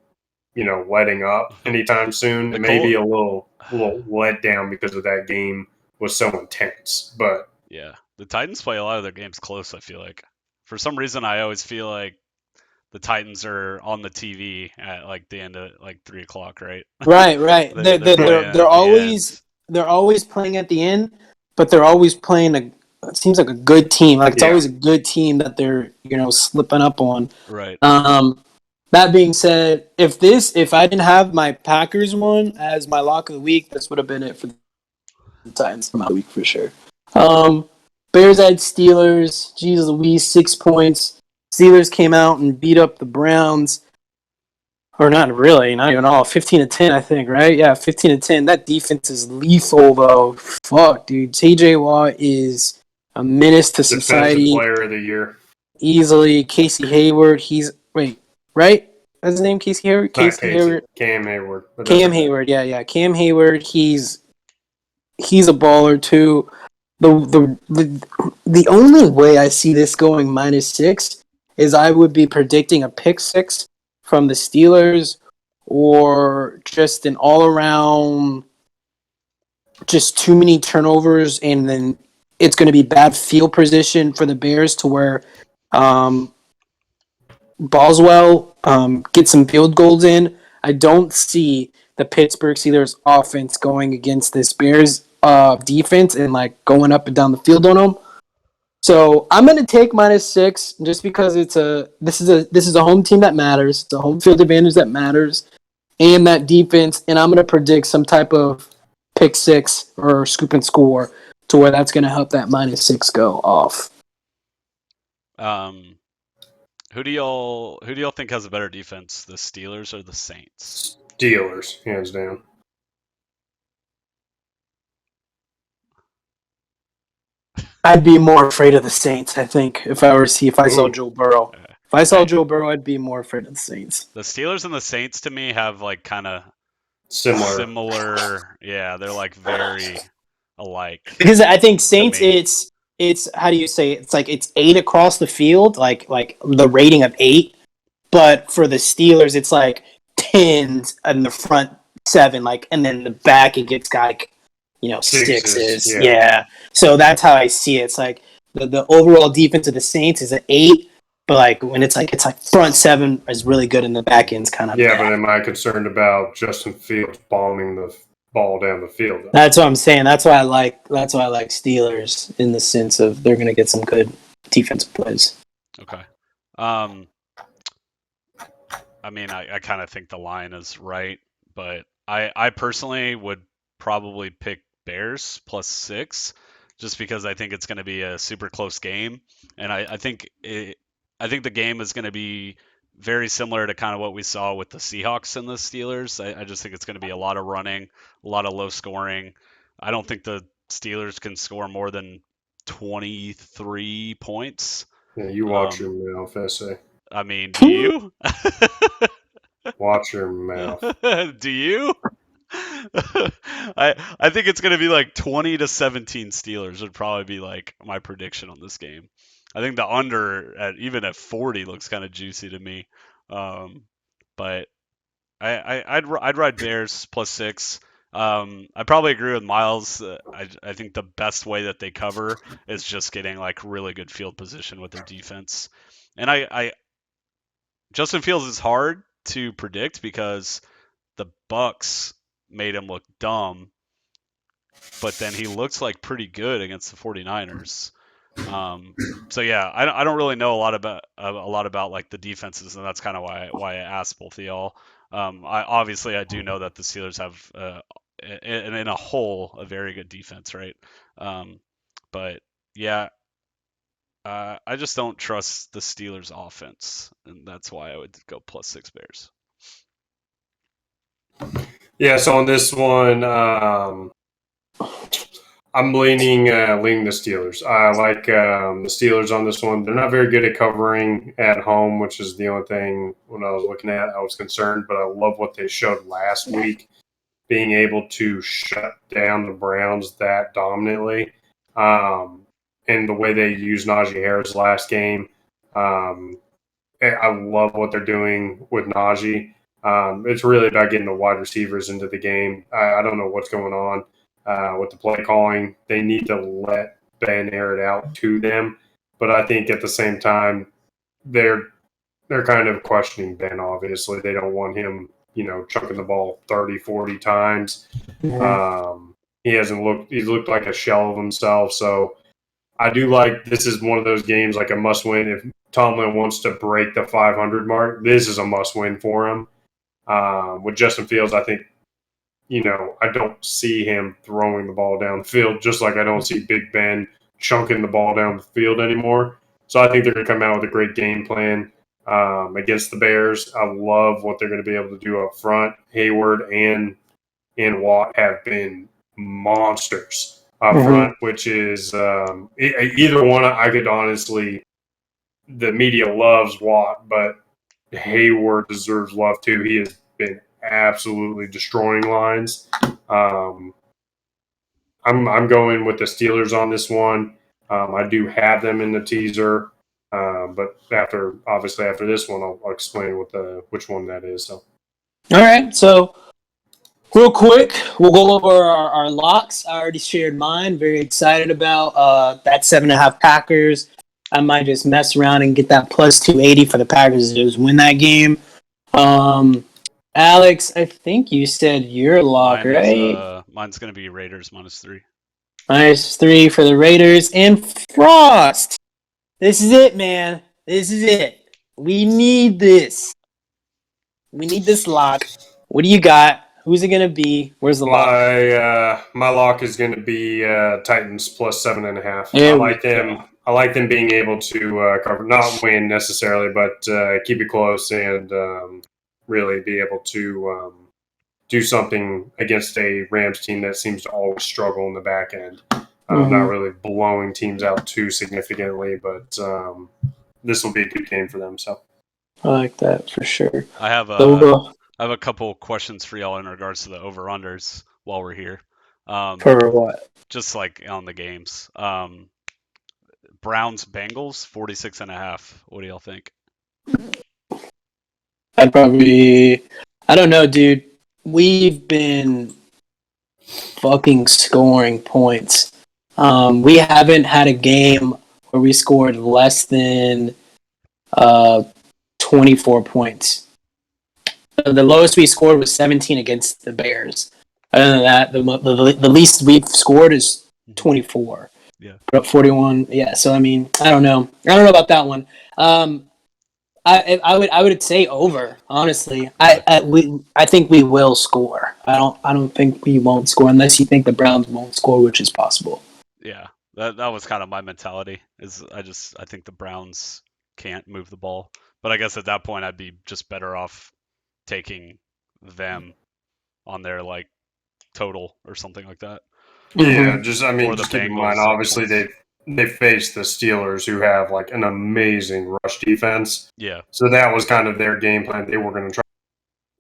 letting up anytime soon. It may be a little let down because of that game was so intense. But yeah, The Titans play a lot of their games close, I feel like. For some reason, I always feel like the Titans are on the TV at like the end of like 3 o'clock, right? Right. They're They're playing they're at the end. always playing at the end, but they're always playing it seems like a good team. Like it's always a good team that they're slipping up on. Right. That being said, if I didn't have my Packers one as my lock of the week, this would have been it for the Titans for my week for sure. Bears at Steelers. Jesus Louise, 6 points. Steelers came out and beat up the Browns. Or not really, not even all. 15-10, I think, right? Yeah, 15-10. That defense is lethal, though. Fuck, dude. TJ Watt is a menace to society. Defensive Player of the Year. Easily. Casey Hayward. Right? That's his name, Casey Hayward? Hayward. Cam Hayward. Cam Hayward, yeah. Cam Hayward, he's a baller, too. The only way I see this going -6 is I would be predicting a pick six from the Steelers or just an all-around just too many turnovers, and then it's going to be bad field position for the Bears to where Boswell gets some field goals in. I don't see the Pittsburgh Steelers offense going against this Bears defense and like going up and down the field on them. So I'm going to take -6 just because this is a home team that matters. It's a home field advantage that matters, and that defense. And I'm going to predict some type of pick six or scoop and score to where that's going to help that -6 go off. Who do y'all think has a better defense, the Steelers or the Saints? Steelers, hands down. I'd be more afraid of the Saints, I think, if I saw Joe Burrow. If I saw Joe Burrow, I'd be more afraid of the Saints. The Steelers and the Saints to me have like kind of similar. Yeah, they're like very alike. Because I think Saints, it's how do you say it? It's like it's 8 across the field, like the rating of 8. But for the Steelers, it's like 10 in the front 7, like, and then the back it gets like 6s. Yeah. So that's how I see it. It's like the overall defense of the Saints is an 8, but like when it's like front 7 is really good and the back end's kind of bad. But am I concerned about Justin Fields bombing the ball down the field? That's what I'm saying. That's why I like Steelers in the sense of they're going to get some good defensive plays. Okay. I mean, I kind of think the line is right, but I personally would probably pick Bears +6 just because I think it's going to be a super close game, and I think the game is going to be very similar to kind of what we saw with the Seahawks and the Steelers. I just think it's going to be a lot of running, a lot of low scoring. I don't think the Steelers can score more than 23 points. Yeah, you watch your mouth, essay. I mean, do you? Watch your mouth. Do you? I think it's going to be like 20-17 Steelers would probably be like my prediction on this game. I think the under even at 40 looks kind of juicy to me. But I'd ride Bears +6. I probably agree with Miles. I think the best way that they cover is just getting like really good field position with their defense. And Justin Fields is hard to predict because the Bucks made him look dumb, but then he looks like pretty good against the 49ers. So yeah, I don't really know a lot about like the defenses, and that's kind of why I asked both of y'all. I do know that the Steelers have in a whole a very good defense, right? But yeah, I just don't trust the Steelers offense, and that's why I would go +6 Bears. Yeah, so on this one, I'm leaning the Steelers. I like the Steelers on this one. They're not very good at covering at home, which is the only thing when I was looking at I was concerned, but I love what they showed last week, being able to shut down the Browns that dominantly. And the way they used Najee Harris last game. I love what they're doing with Najee. It's really about getting the wide receivers into the game. I don't know what's going on with the play calling. They need to let Ben air it out to them. But I think at the same time, they're kind of questioning Ben, obviously. They don't want him, chunking the ball 30, 40 times. He's looked like a shell of himself. So I do like, this is one of those games, like a must win. If Tomlin wants to break the 500 mark, this is a must win for him. With Justin Fields, I think, I don't see him throwing the ball down the field, just like I don't see Big Ben chunking the ball down the field anymore. So I think they're going to come out with a great game plan against the Bears. I love what they're going to be able to do up front. Hayward and Watt have been monsters up front, which is either one. I could honestly, the media loves Watt, but Hayward deserves love too. He has been absolutely destroying lines. I'm going with the Steelers on this one. I do have them in the teaser, but after this one, I'll explain which one that is. So, all right. So, real quick, we'll go over our locks. I already shared mine. Very excited about that 7.5 Packers. I might just mess around and get that plus 280 for the Packers to just win that game. Alex, I think you said your lock, right? Mine's going to be Raiders -3. -3 for the Raiders. And Frost, this is it, man. This is it. We need this. We need this lock. What do you got? Who's it going to be? Where's the lock? My lock is going to be Titans plus 7.5. I like them being able to cover, not win necessarily, but keep it close and really be able to do something against a Rams team that seems to always struggle in the back end. Not really blowing teams out too significantly, but this will be a good game for them. So I like that for sure. I have a couple questions for y'all in regards to the over-unders while we're here. For what? Just like on the games. Browns Bengals 46.5. What do y'all think? I don't know, dude. We've been fucking scoring points. We haven't had a game where we scored less than 24 points. The lowest we scored was 17 against the Bears. Other than that, the least we've scored is 24. Yeah. But 41. Yeah. So I mean, I don't know about that one. I would say over. Honestly, I think we will score. I don't think we won't score unless you think the Browns won't score, which is possible. Yeah, that was kind of my mentality. I think the Browns can't move the ball, but I guess at that point I'd be just better off taking them on their like total or something like that. Yeah, just keep in mind, obviously they faced the Steelers, who have like an amazing rush defense. Yeah. So that was kind of their game plan. They were going to try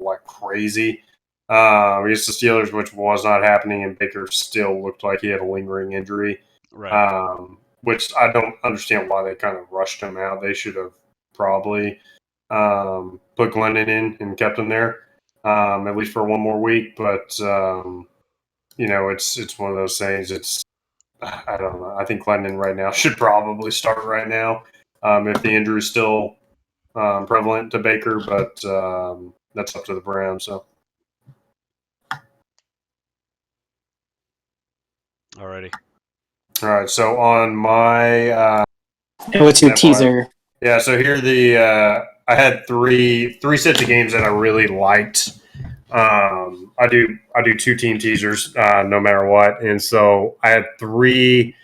like crazy against the Steelers, which was not happening, and Baker still looked like he had a lingering injury. Right. Which I don't understand why they kind of rushed him out. They should have probably put Glennon in and kept him there at least for one more week. But it's one of those things. I don't know. I think Glennon right now should probably start right now if the injury is still prevalent to Baker, but that's up to the Browns. So, Alrighty. All right. So on my what's your teaser? Yeah. So here I had three sets of games that I really liked. I do 2-team teasers no matter what, and so I had 3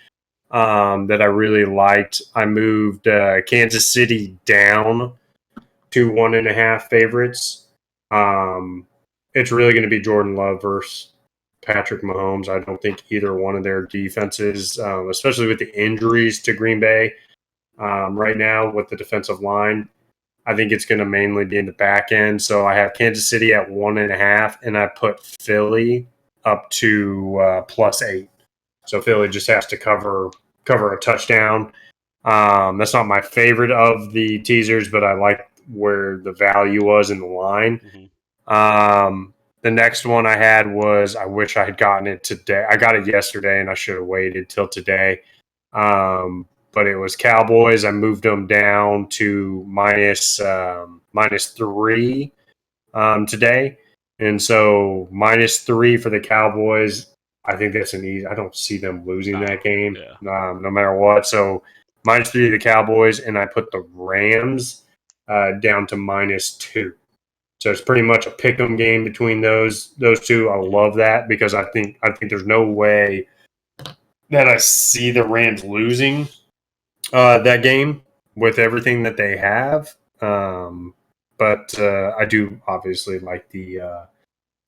that I really liked. I moved Kansas City down to 1.5 favorites. It's really going to be Jordan Love versus Patrick Mahomes. I don't think either one of their defenses, especially with the injuries to Green Bay right now with the defensive line, I think it's going to mainly be in the back end. So I have Kansas City at 1.5, and I put Philly up to +8. So Philly just has to cover a touchdown. That's not my favorite of the teasers, but I like where the value was in the line. Mm-hmm. The next one I had was, I wish I had gotten it today. I got it yesterday, and I should have waited till today. But it was Cowboys. I moved them down to -3 today. And so -3 for the Cowboys. I think that's an easy. I don't see them losing that game, no matter what. So -3 the Cowboys, and I put the Rams down to -2. So it's pretty much a pick 'em game between those two. I love that because I think there's no way that I see the Rams losing that game with everything that they have. But I do obviously like the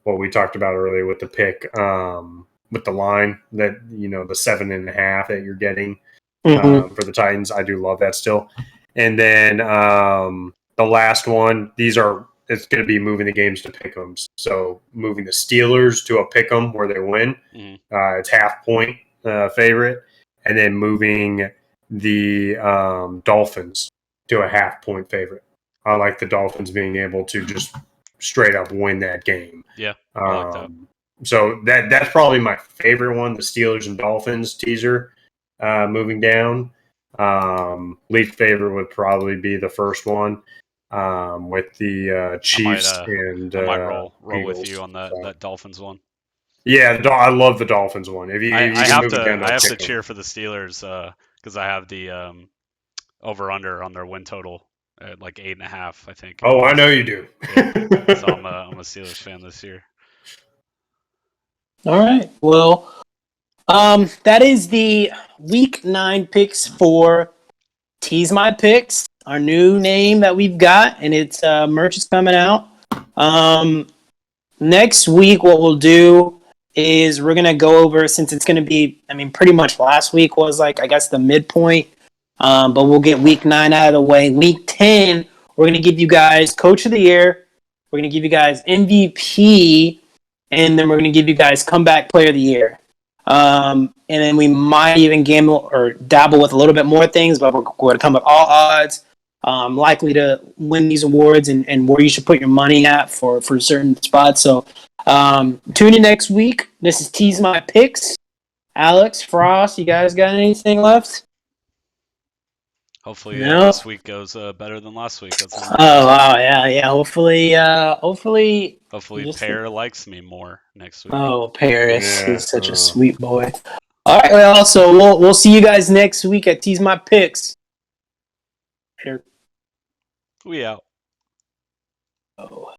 what we talked about earlier with the pick with the line that the 7.5 that you're getting for the Titans. I do love that still. And then the last one, it's going to be moving the games to pick'ems. So moving the Steelers to a pick'em where they win. It's half-point favorite, and then moving the Dolphins to a half-point favorite. I like the Dolphins being able to just straight up win that game. Yeah, I like that. So that's probably my favorite one, the Steelers and Dolphins teaser moving down. Least favorite would probably be the first one with the Chiefs I might roll Eagles. with you on that Dolphins one. Yeah, I love the Dolphins one. If you I can move it down have to pick 'em. cheer for the Steelers because I have the over/under on their win total at like 8.5. I think. Oh, I know you do. Yeah. So I'm a Steelers fan this year. All right. Well, that is the Week 9 picks for Tease My Picks, our new name that we've got, and it's merch is coming out. Next week, what we'll do is we're gonna go over, since it's gonna be, pretty much last week was like, I guess, the midpoint. But we'll get Week 9 out of the way. Week 10, we're gonna give you guys Coach of the Year. We're gonna give you guys MVP, and then we're gonna give you guys Comeback Player of the Year. And then we might even gamble or dabble with a little bit more things, but we're going to come with all odds, likely to win these awards and where you should put your money at for certain spots. So tune in next week. This is Tease My Picks. Alex, Frost, you guys got anything left? Hopefully No? this week goes better than last week. That's Oh, wow, yeah. Hopefully, Pear likes me more next week. Oh, Paris, Yeah, he's such a sweet boy. All right, well, so we'll see you guys next week at Tease My Picks. Here. We out. Oh.